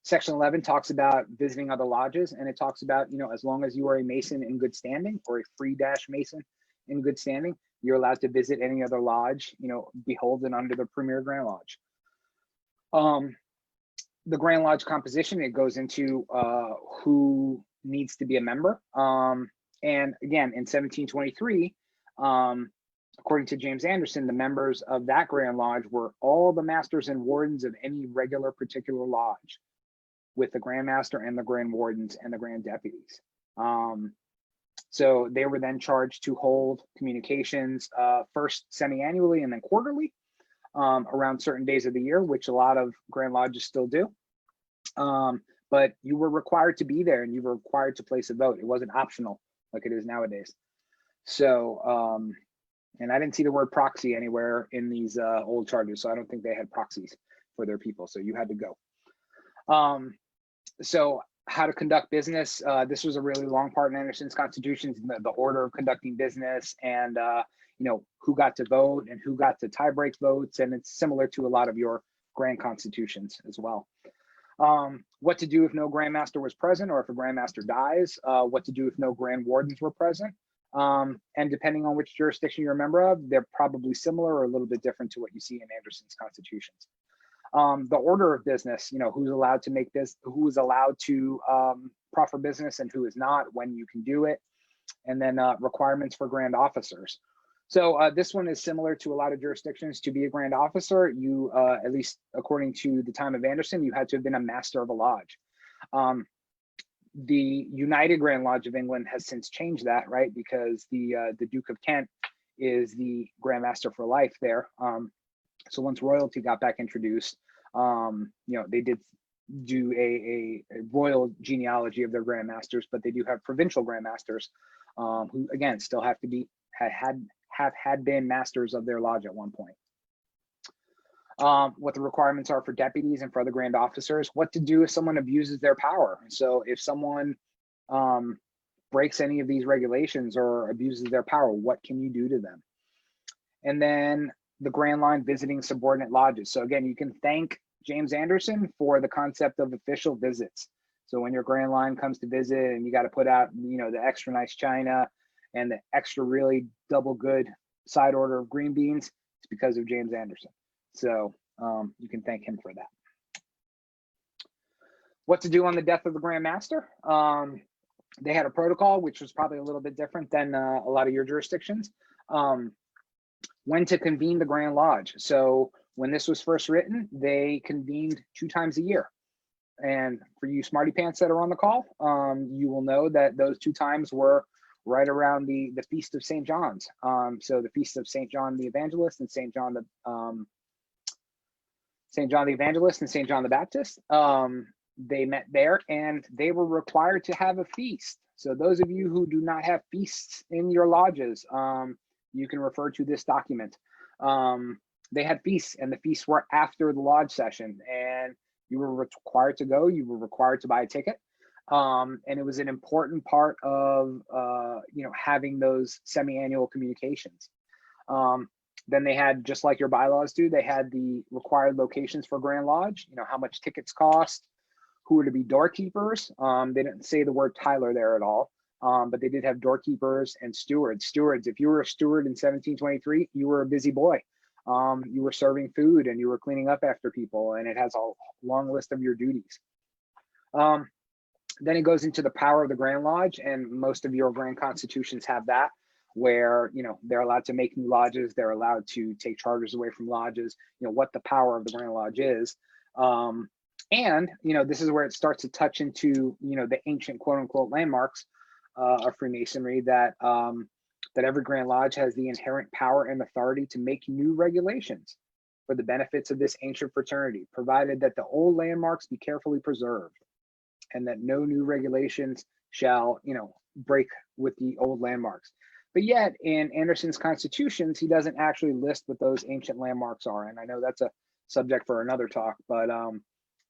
Section 11 talks about visiting other lodges, and it talks about, you know, as long as you are a Mason in good standing or a free Mason in good standing, you're allowed to visit any other lodge, you know, beholden under the Premier Grand Lodge. The Grand Lodge composition, it goes into who needs to be a member. And again, in 1723, according to James Anderson, the members of that Grand Lodge were all the masters and wardens of any regular particular lodge, with the Grand Master and the Grand Wardens and the Grand Deputies. So they were then charged to hold communications first semi-annually and then quarterly, around certain days of the year, which a lot of Grand Lodges still do. But you were required to be there, and you were required to place a vote. It wasn't optional like it is nowadays. So, and I didn't see the word proxy anywhere in these old charters, so I don't think they had proxies for their people, so you had to go. So how to conduct business. This was a really long part in Anderson's Constitution, the order of conducting business, and you know, who got to vote and who got to tie-break votes, and it's similar to a lot of your grand constitutions as well. What to do if no Grand Master was present, or if a Grand Master dies, what to do if no Grand Wardens were present. And depending on which jurisdiction you're a member of, they're probably similar or a little bit different to what you see in Anderson's constitutions. The order of business, you know, who's allowed to make this, who is allowed to proffer business and who is not, when you can do it, and then requirements for grand officers. So this one is similar to a lot of jurisdictions. To be a grand officer, you, at least according to the time of Anderson, you had to have been a master of a lodge. The United Grand Lodge of England has since changed that, right? Because the Duke of Kent is the Grand Master for life there. So once royalty got back introduced, you know, they did do a royal genealogy of their Grand Masters, but they do have provincial Grand Masters who, again, still have to be had been masters of their lodge at one point. What the requirements are for deputies and for other grand officers, what to do if someone abuses their power. So if someone breaks any of these regulations or abuses their power, what can you do to them? And then the Grand Line visiting subordinate lodges. So again, you can thank James Anderson for the concept of official visits. So when your Grand Line comes to visit and you got to put out, you know, the extra nice china and the extra really double good side order of green beans, it's because of James Anderson. So you can thank him for that. What to do on the death of the Grand Master. They had a protocol, which was probably a little bit different than a lot of your jurisdictions. When to convene the Grand Lodge. So when this was first written, they convened 2 times a year. And for you smarty pants that are on the call, you will know that those 2 times were right around the Feast of St. John's. So the Feast of St. John the Evangelist and St. John the Evangelist and St. John the Baptist. They met there and they were required to have a feast. So those of you who do not have feasts in your lodges, you can refer to this document. They had feasts, and the feasts were after the lodge session, and you were required to go. You were required to buy a ticket, and it was an important part of having those semi-annual communications. Then they had, just like your bylaws do, they had the required locations for Grand Lodge. How much tickets cost, who were to be doorkeepers. They didn't say the word Tyler there at all. But they did have doorkeepers and stewards. Stewards, if you were a steward in 1723, you were a busy boy. You were serving food and you were cleaning up after people, and it has a long list of your duties. Then it goes into the power of the Grand Lodge, and most of your grand constitutions have that, where they're allowed to make new lodges, they're allowed to take charters away from lodges, what the power of the Grand Lodge is. And this is where it starts to touch into the ancient quote unquote landmarks of Freemasonry, that every Grand Lodge has the inherent power and authority to make new regulations for the benefits of this ancient fraternity, provided that the old landmarks be carefully preserved and that no new regulations shall break with the old landmarks. But yet in Anderson's constitutions, he doesn't actually list what those ancient landmarks are. And I know that's a subject for another talk, but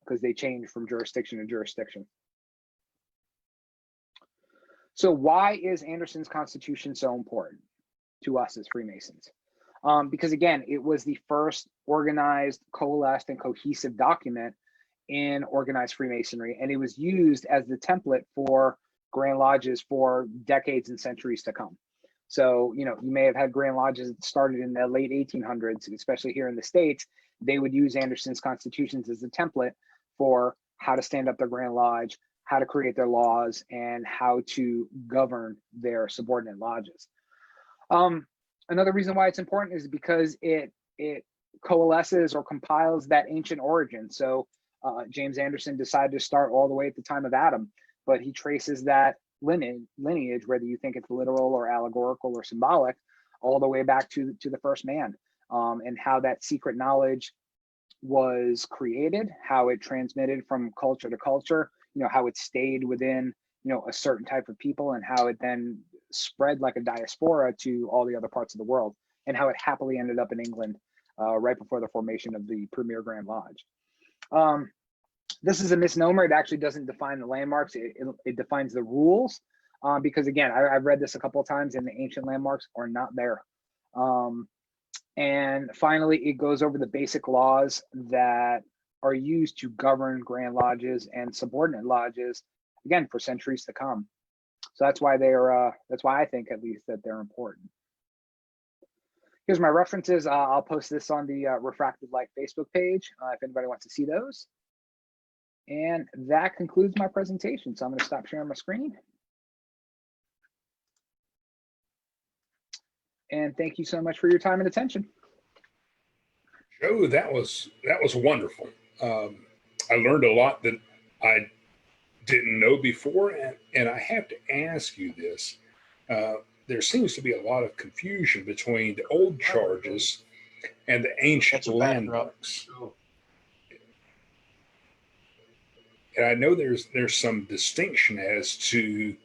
because they change from jurisdiction to jurisdiction. So why is Anderson's Constitution so important to us as Freemasons? Because again, it was the first organized, coalesced, and cohesive document in organized Freemasonry, and it was used as the template for Grand Lodges for decades and centuries to come. So, you may have had Grand Lodges that started in the late 1800s, especially here in the States. They would use Anderson's Constitutions as a template for how to stand up their Grand Lodge, how to create their laws, and how to govern their subordinate lodges. Another reason why it's important is because it coalesces or compiles that ancient origin. So James Anderson decided to start all the way at the time of Adam, but he traces that lineage, whether you think it's literal or allegorical or symbolic, all the way back to the first man, and how that secret knowledge was created, how it transmitted from culture to culture, how it stayed within, a certain type of people, and how it then spread like a diaspora to all the other parts of the world, and how it happily ended up in England right before the formation of the premier Grand Lodge. This is a misnomer. It actually doesn't define the landmarks. It defines the rules, because again, I've read this a couple of times, and the ancient landmarks are not there. And finally, it goes over the basic laws that are used to govern Grand Lodges and subordinate lodges, again, for centuries to come. So that's why that's why I think, at least, that they're important. Here's my references. I'll post this on the Refracted Light Facebook page if anybody wants to see those. And that concludes my presentation. So I'm going to stop sharing my screen. And thank you so much for your time and attention. Joe, that was wonderful. I learned a lot that I didn't know before, and I have to ask you this. There seems to be a lot of confusion between the old charges and the ancient landmarks. And I know there's some distinction as to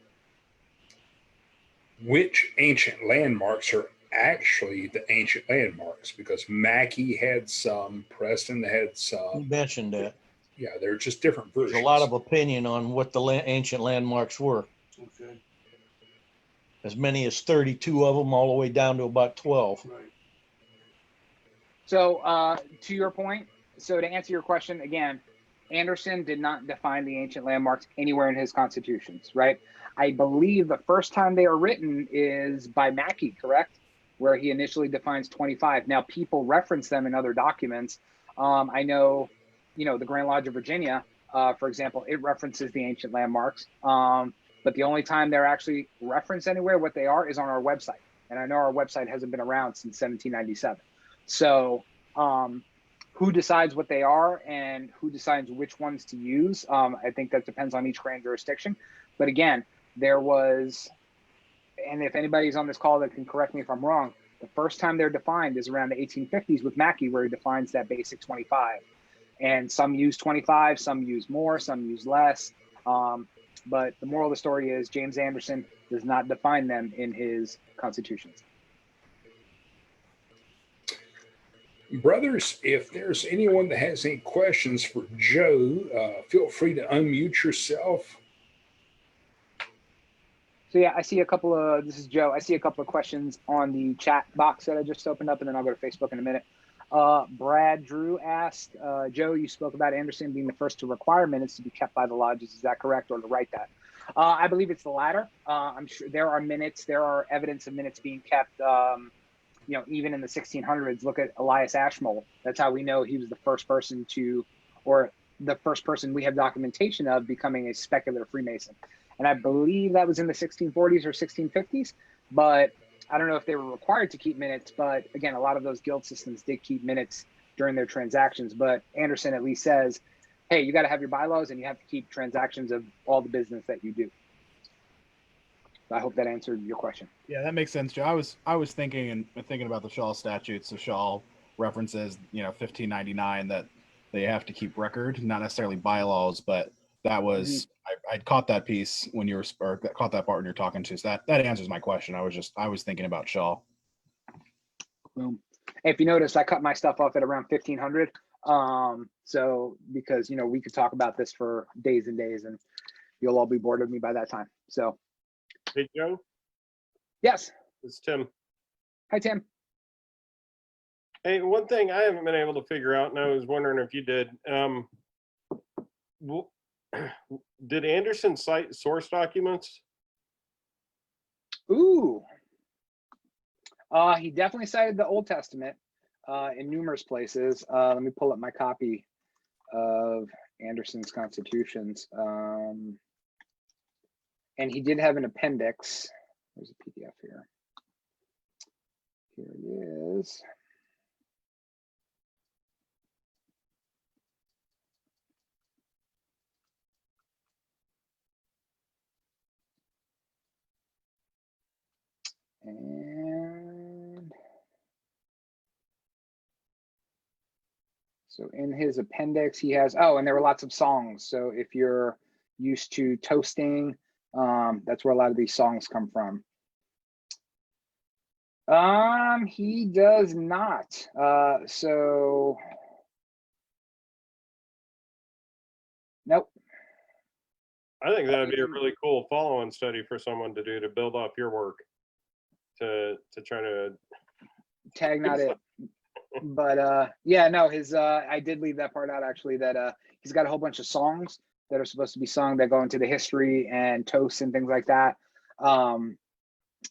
which ancient landmarks are actually the ancient landmarks, because Mackey had some, Preston had some. You mentioned that. Yeah, they're just different versions. There's a lot of opinion on what the ancient landmarks were. Okay. As many as 32 of them, all the way down to about 12. Right. So to your point, so to answer your question again, Anderson did not define the ancient landmarks anywhere in his constitutions, right? I believe the first time they are written is by Mackey, correct? Where he initially defines 25. Now people reference them in other documents. I know, the Grand Lodge of Virginia, for example, it references the ancient landmarks. but the only time they're actually referenced anywhere, what they are, is on our website. And I know our website hasn't been around since 1797. So who decides what they are and who decides which ones to use? I think that depends on each grand jurisdiction. But again, there was, and if anybody's on this call that can correct me if I'm wrong, the first time they're defined is around the 1850s with Mackey, where he defines that basic 25. And some use 25, some use more, some use less. But the moral of the story is James Anderson does not define them in his constitutions. Brothers, if there's anyone that has any questions for Joe, feel free to unmute yourself. So yeah, I see a couple of, this is Joe. I see a couple of questions on the chat box that I just opened up, and then I'll go to Facebook in a minute. Brad Drew asked, Joe, you spoke about Anderson being the first to require minutes to be kept by the lodges. Is that correct, or to write that? I believe it's the latter. I'm sure there are minutes, there are evidence of minutes being kept, you know, even in the 1600s. Look at Elias Ashmole. That's how we know he was the first person to, or the first person we have documentation of becoming a specular Freemason. And I believe that was in the 1640s or 1650s, but I don't know if they were required to keep minutes. But again, a lot of those guild systems did keep minutes during their transactions. But Anderson at least says, hey, you got to have your bylaws and you have to keep transactions of all the business that you do. I hope that answered your question. Yeah, that makes sense, Joe. I was thinking about the Shaw statutes. So Shaw references, 1599, that they have to keep record, not necessarily bylaws, but that was I caught that piece when you were, or caught that part when you're talking to. So that answers my question. I was thinking about Shaw. Boom. If you notice, I cut my stuff off at around 1500. So because we could talk about this for days and days, and you'll all be bored of me by that time. So. Hey, Joe. Yes. It's Tim. Hi, Tim. Hey, one thing I haven't been able to figure out, and I was wondering if you did. Did Anderson cite source documents? Ooh. He definitely cited the Old Testament in numerous places. Let me pull up my copy of Anderson's constitutions. And he did have an appendix. There's a PDF here. Here it is. And so in his appendix, he has, and there were lots of songs. So if you're used to toasting, that's where a lot of these songs come from. He does not. So nope. I think that'd be a really cool follow-on study for someone to do to build off your work. To try to tag, not it. But yeah, no, his I did leave that part out actually. That he's got a whole bunch of songs that are supposed to be sung that go into the history and toasts and things like that. And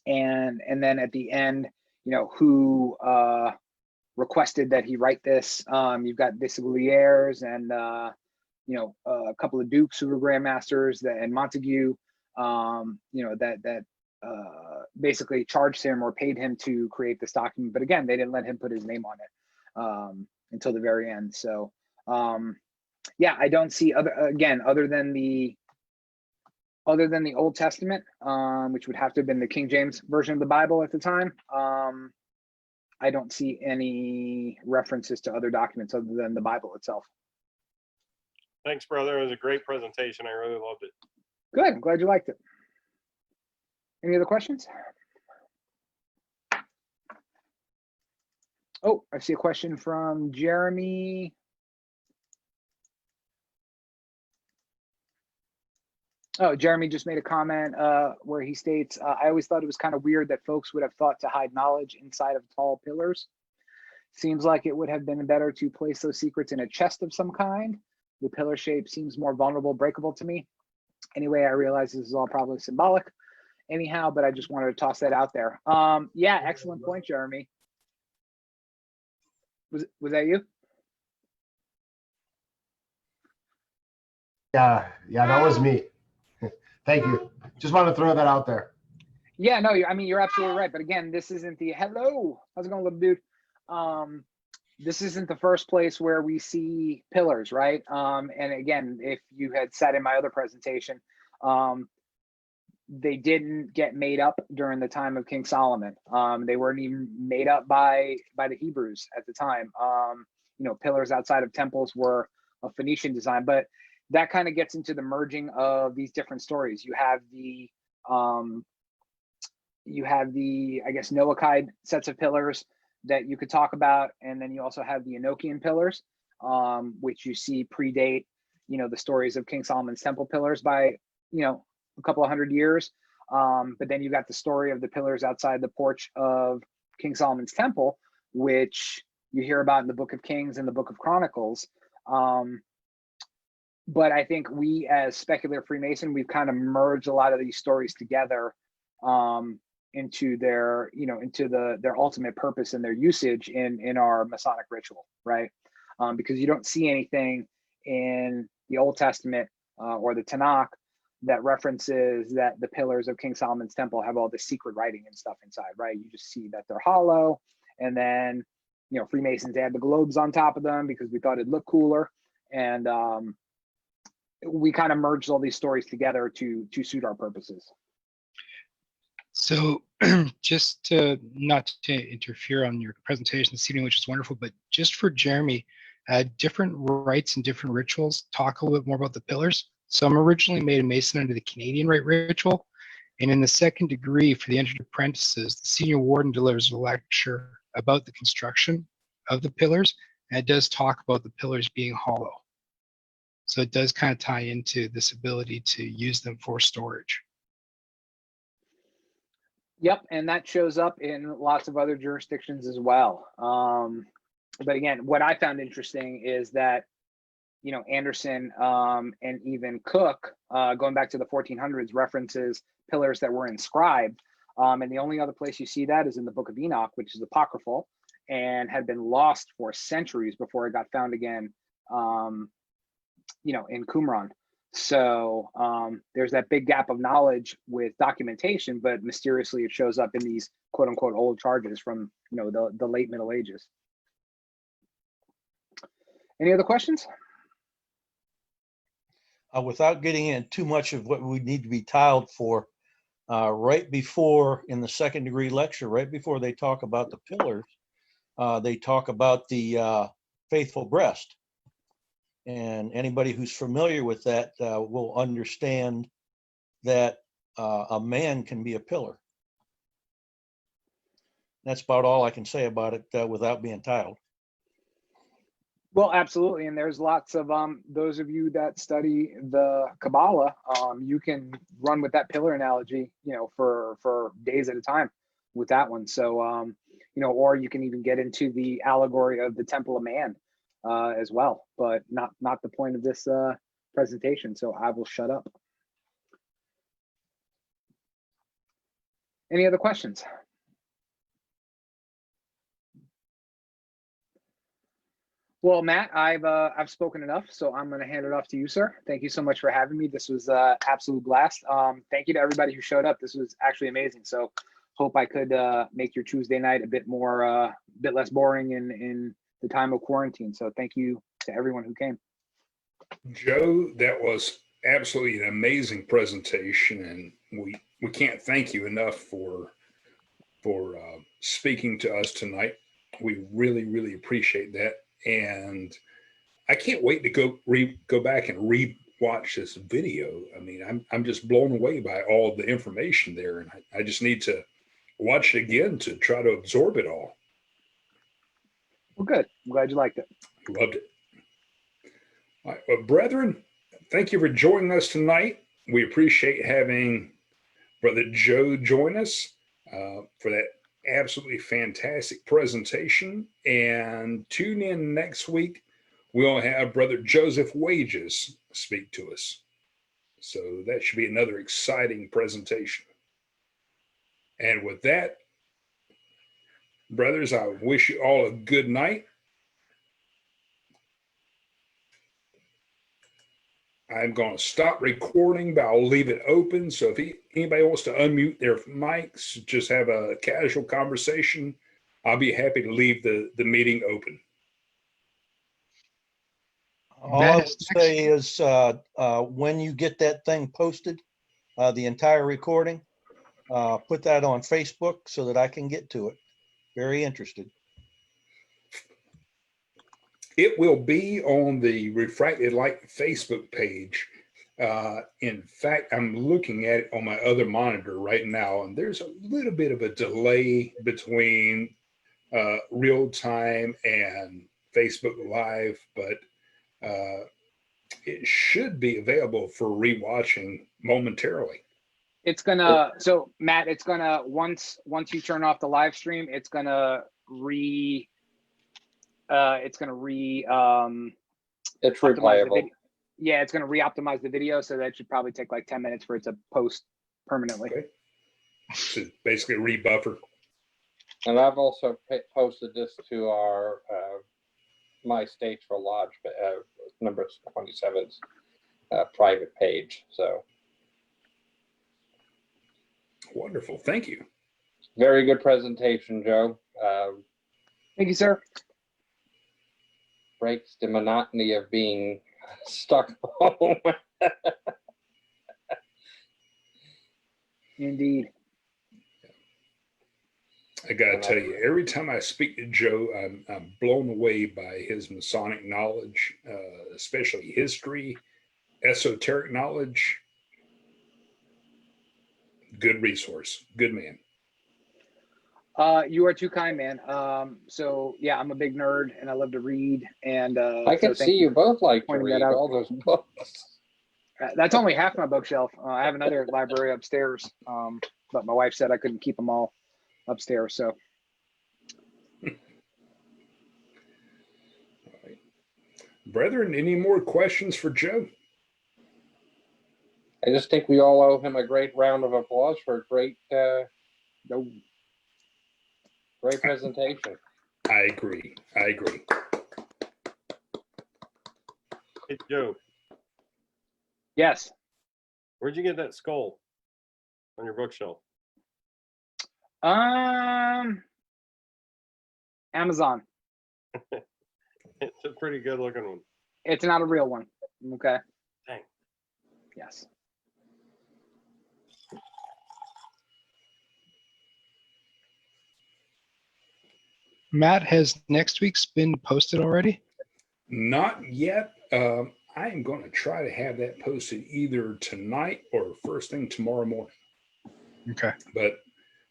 then at the end, who requested that he write this. You've got Disabiliers and a couple of dukes who were grandmasters, and Montague, that basically charged him or paid him to create this document. But again, they didn't let him put his name on it until the very end. So yeah, I don't see other than the Old Testament, which would have to have been the King James version of the Bible at the time. I don't see any references to other documents other than the Bible itself. Thanks, brother. It was a great presentation. I really loved it. Good. I'm glad you liked it. Any other questions? Oh, I see a question from Jeremy. Oh, Jeremy just made a comment where he states, I always thought it was kind of weird that folks would have thought to hide knowledge inside of tall pillars. Seems like it would have been better to place those secrets in a chest of some kind. The pillar shape seems more vulnerable, breakable to me. Anyway, I realize this is all probably symbolic anyhow, but I just wanted to toss that out there. Yeah, excellent point, Jeremy. Was that you? Yeah, that was me. Thank you. Just wanted to throw that out there. Yeah, no, I mean, you're absolutely right. But again, this isn't the hello. How's it going, little dude? This isn't the first place where we see pillars, right? And again, if you had said in my other presentation, they didn't get made up during the time of King Solomon. They weren't even made up by the Hebrews at the time. You know, pillars outside of temples were a Phoenician design, but that kind of gets into the merging of these different stories. You have the I guess Noahide sets of pillars that you could talk about, and then you also have the Enochian pillars, which you see predate, you know, the stories of King Solomon's temple pillars by, you know, a couple of hundred years. But then you got the story of the pillars outside the porch of King Solomon's temple, which you hear about in the Book of Kings and the Book of Chronicles. But I think we, as speculative Freemason, we've kind of merged a lot of these stories together into their, you know, into their ultimate purpose and their usage in our Masonic ritual, right? Because you don't see anything in the Old Testament or the Tanakh that references that the pillars of King Solomon's temple have all this secret writing and stuff inside, right? You just see that they're hollow, and then, you know, Freemasons add the globes on top of them because we thought it'd look cooler, and we kind of merged all these stories together to suit our purposes. So just not to interfere on your presentation this evening, which is wonderful, but just for Jeremy, different rites and different rituals, talk a little bit more about the pillars. So I'm originally made a Mason under the Canadian Rite ritual, and in the second degree for the entered apprentices, the senior warden delivers a lecture about the construction of the pillars, and it does talk about the pillars being hollow. So it does kind of tie into this ability to use them for storage. Yep, and that shows up in lots of other jurisdictions as well. But again, what I found interesting is that, you know, Anderson and even Cook, going back to the 1400s, references pillars that were inscribed. And the only other place you see that is in the Book of Enoch, which is apocryphal and had been lost for centuries before it got found again, you know, in Qumran. So there's that big gap of knowledge with documentation, but mysteriously it shows up in these quote unquote old charges from, you know, the late Middle Ages. Any other questions? Without getting in too much of what we need to be tiled for, right before in the second degree lecture, right before they talk about the pillars, they talk about the faithful breast. And anybody who's familiar with that will understand that a man can be a pillar. That's about all I can say about it without being tiled. Well, absolutely. And there's lots of those of you that study the Kabbalah, you can run with that pillar analogy, you know, for days at a time with that one. So, you know, or you can even get into the allegory of the Temple of Man as well, but not the point of this presentation. So I will shut up. Any other questions? Well, Matt, I've spoken enough, so I'm going to hand it off to you, sir. Thank you so much for having me. This was absolute blast. Thank you to everybody who showed up. This was actually amazing. So hope I could make your Tuesday night a bit more, bit less boring in the time of quarantine. So thank you to everyone who came. Joe, that was absolutely an amazing presentation, and we can't thank you enough for speaking to us tonight. We really appreciate that, and I can't wait to go back and re-watch this video. I mean, I'm just blown away by all the information there, and I just need to watch it again to try to absorb it all. Well, good. I'm glad you liked it. Loved it. All right, well, brethren, thank you for joining us tonight. We appreciate having Brother Joe join us for that absolutely fantastic presentation. And tune in next week. We'll have Brother Joseph Wages speak to us. So that should be another exciting presentation. And with that, brothers, I wish you all a good night. I'm going to stop recording, but I'll leave it open. So if anybody wants to unmute their mics, just have a casual conversation, I'll be happy to leave the meeting open. All I would say is when you get that thing posted, the entire recording, put that on Facebook so that I can get to it. Very interested. It will be on the Refracted Light Facebook page. In fact, I'm looking at it on my other monitor right now, and there's a little bit of a delay between real time and Facebook Live, but it should be available for rewatching momentarily. It's gonna, so Matt, it's gonna, once you turn off the live stream, it's gonna It's optimize the replayable. video. Yeah, it's gonna re-optimize the video, so that should probably take like 10 minutes for it to post permanently. Okay. So basically rebuffer. And I've also posted this to our My States for Lodge number 27's private page. So Wonderful. Thank you. very good presentation, Joe. Thank you, sir. Breaks the monotony of being stuck home. Indeed. I gotta tell you, every time I speak to Joe, I'm blown away by his Masonic knowledge, especially history, esoteric knowledge. Good resource, good man. You are too kind, man. So yeah, I'm a big nerd and I love to read. And I can so see you both like to pointing read that out. all those books. That's only half my bookshelf. I have another library upstairs, but my wife said I couldn't keep them all upstairs. So Brethren, any more questions for Joe? I just think we all owe him a great round of applause for a great presentation. I agree. I agree. Hey, Joe, yes. where'd you get that skull on your bookshelf? Amazon. It's a pretty good looking one. It's not a real one. Okay. Dang. Yes. Matt, has next week's been posted already? Not yet. I am going to try to have that posted either tonight or first thing tomorrow morning. Okay. But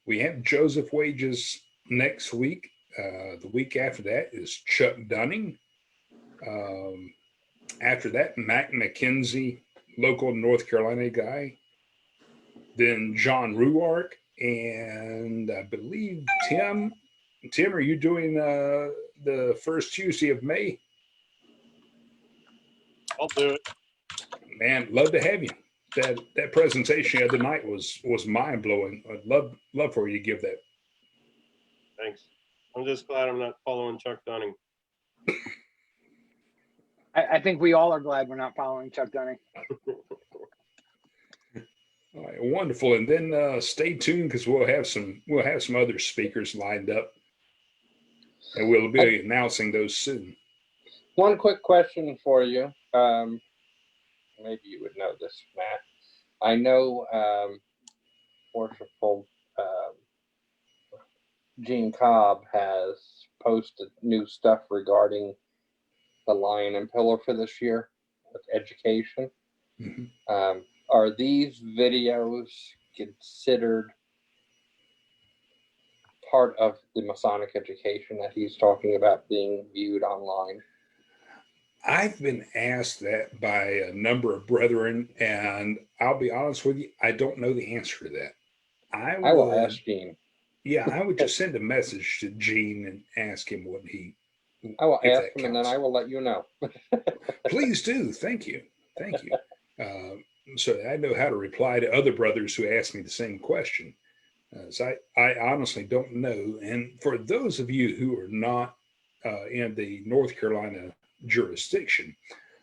we have Joseph Wages next week. The week after that is Chuck Dunning. After that, Mac McKenzie, local North Carolina guy. Then John Ruark, and I believe Tim. Tim, are you doing the first Tuesday of May? I'll do it. Man, love to have you. That presentation the other night was mind blowing. I'd love for you to give that. Thanks. I'm just glad I'm not following Chuck Dunning. I think we all are glad we're not following Chuck Dunning. All right, wonderful. And then stay tuned because we'll have some other speakers lined up, and we'll be announcing those soon. One quick question for you. Maybe you would know this, Matt. I know worshipful Gene Cobb has posted new stuff regarding the Lion and Pillar for this year with education. Mm-hmm. Are these videos considered part of the Masonic education that he's talking about being viewed online? I've been asked that by a number of brethren, and I'll be honest with you, I don't know the answer to that. I will ask Gene. Yeah, I would just send a message to Gene and ask him what he. I will ask him, and then I will let you know. Please do. Thank you. Thank you. So I know how to reply to other brothers who ask me the same question. So I honestly don't know. And for those of you who are not in the North Carolina jurisdiction,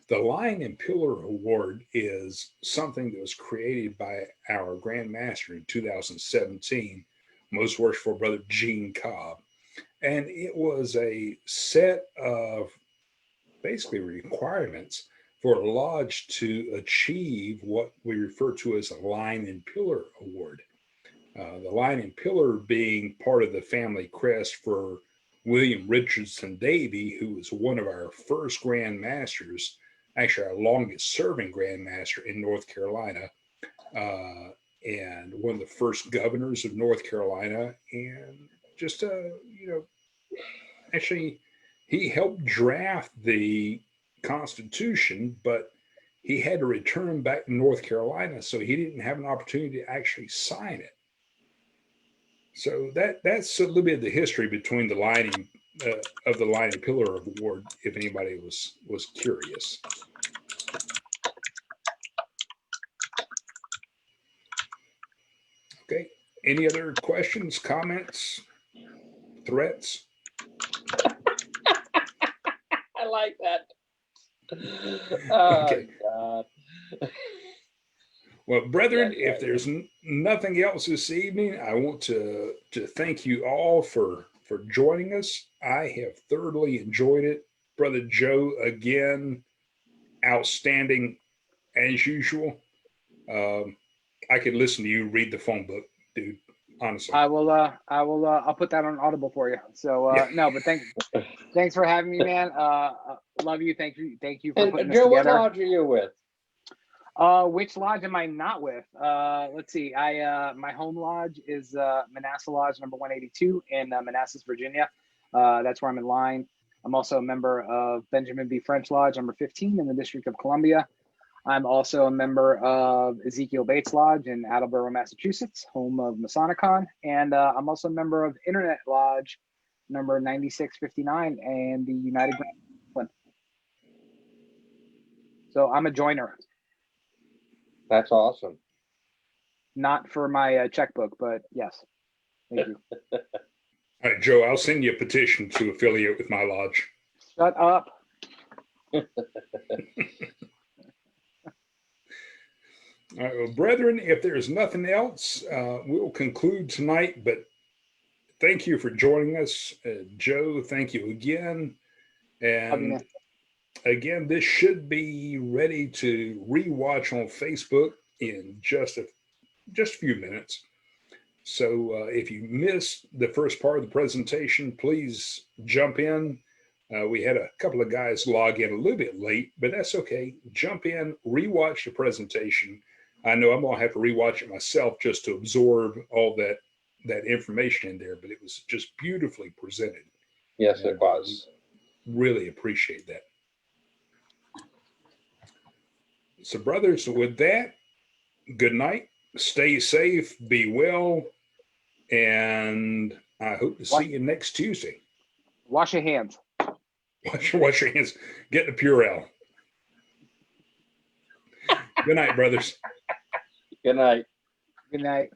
The Lion and Pillar Award is something that was created by our Grand Master in 2017, Most Worshipful Brother Gene Cobb. And it was a set of basically requirements for a lodge to achieve what we refer to as a Lion and Pillar Award. The Lion and Pillar being part of the family crest for William Richardson Davy, who was one of our first Grand Masters, actually our longest serving Grand Master in North Carolina, and one of the first governors of North Carolina, and just, actually, he helped draft the Constitution, but he had to return back to North Carolina, so he didn't have an opportunity to actually sign it. So that's a little bit of the history between the Lion of the Lion and Pillar Award, if anybody was curious. Okay. Any other questions, comments, threats? I like that. Oh, Okay. God. Well, brethren, Yeah, if there's nothing else this evening, I want to thank you all for joining us. I have thoroughly enjoyed it. Brother Joe, again, outstanding as usual. I could listen to you read the phone book, dude. Honestly, I'll put that on Audible for you. So Yeah. no, but thanks for having me, man. Love you. Thank you for putting And this Joe, what together. lodge are you with? Which lodge am I not with? Let's see. My home lodge is Manassas Lodge number 182 in Manassas, Virginia. That's where I'm in line. I'm also a member of Benjamin B. French Lodge number 15 in the District of Columbia. I'm also a member of Ezekiel Bates Lodge in Attleboro, Massachusetts, home of Masonicon. And I'm also a member of Internet Lodge number 9659 and the United Grand. So I'm a joiner. That's awesome. Not for my checkbook, but yes. Thank you. all right, Joe, I'll send you a petition to affiliate with my lodge. Shut up. All right, well, brethren, if there's nothing else, we'll conclude tonight, but thank you for joining us. Joe, thank you again. And again, this should be ready to rewatch on Facebook in just a few minutes. So if you missed the first part of the presentation, please jump in. We had a couple of guys log in a little bit late, but that's okay. Jump in, rewatch the presentation. I know I'm gonna have to rewatch it myself just to absorb all that information in there, but it was just beautifully presented. Yes, it was. Really appreciate that. So brothers, with that, good night, stay safe, be well, and I hope to see you next Tuesday. Wash your hands. Wash your hands, get the Purell. Good night, brothers. Good night. Good night.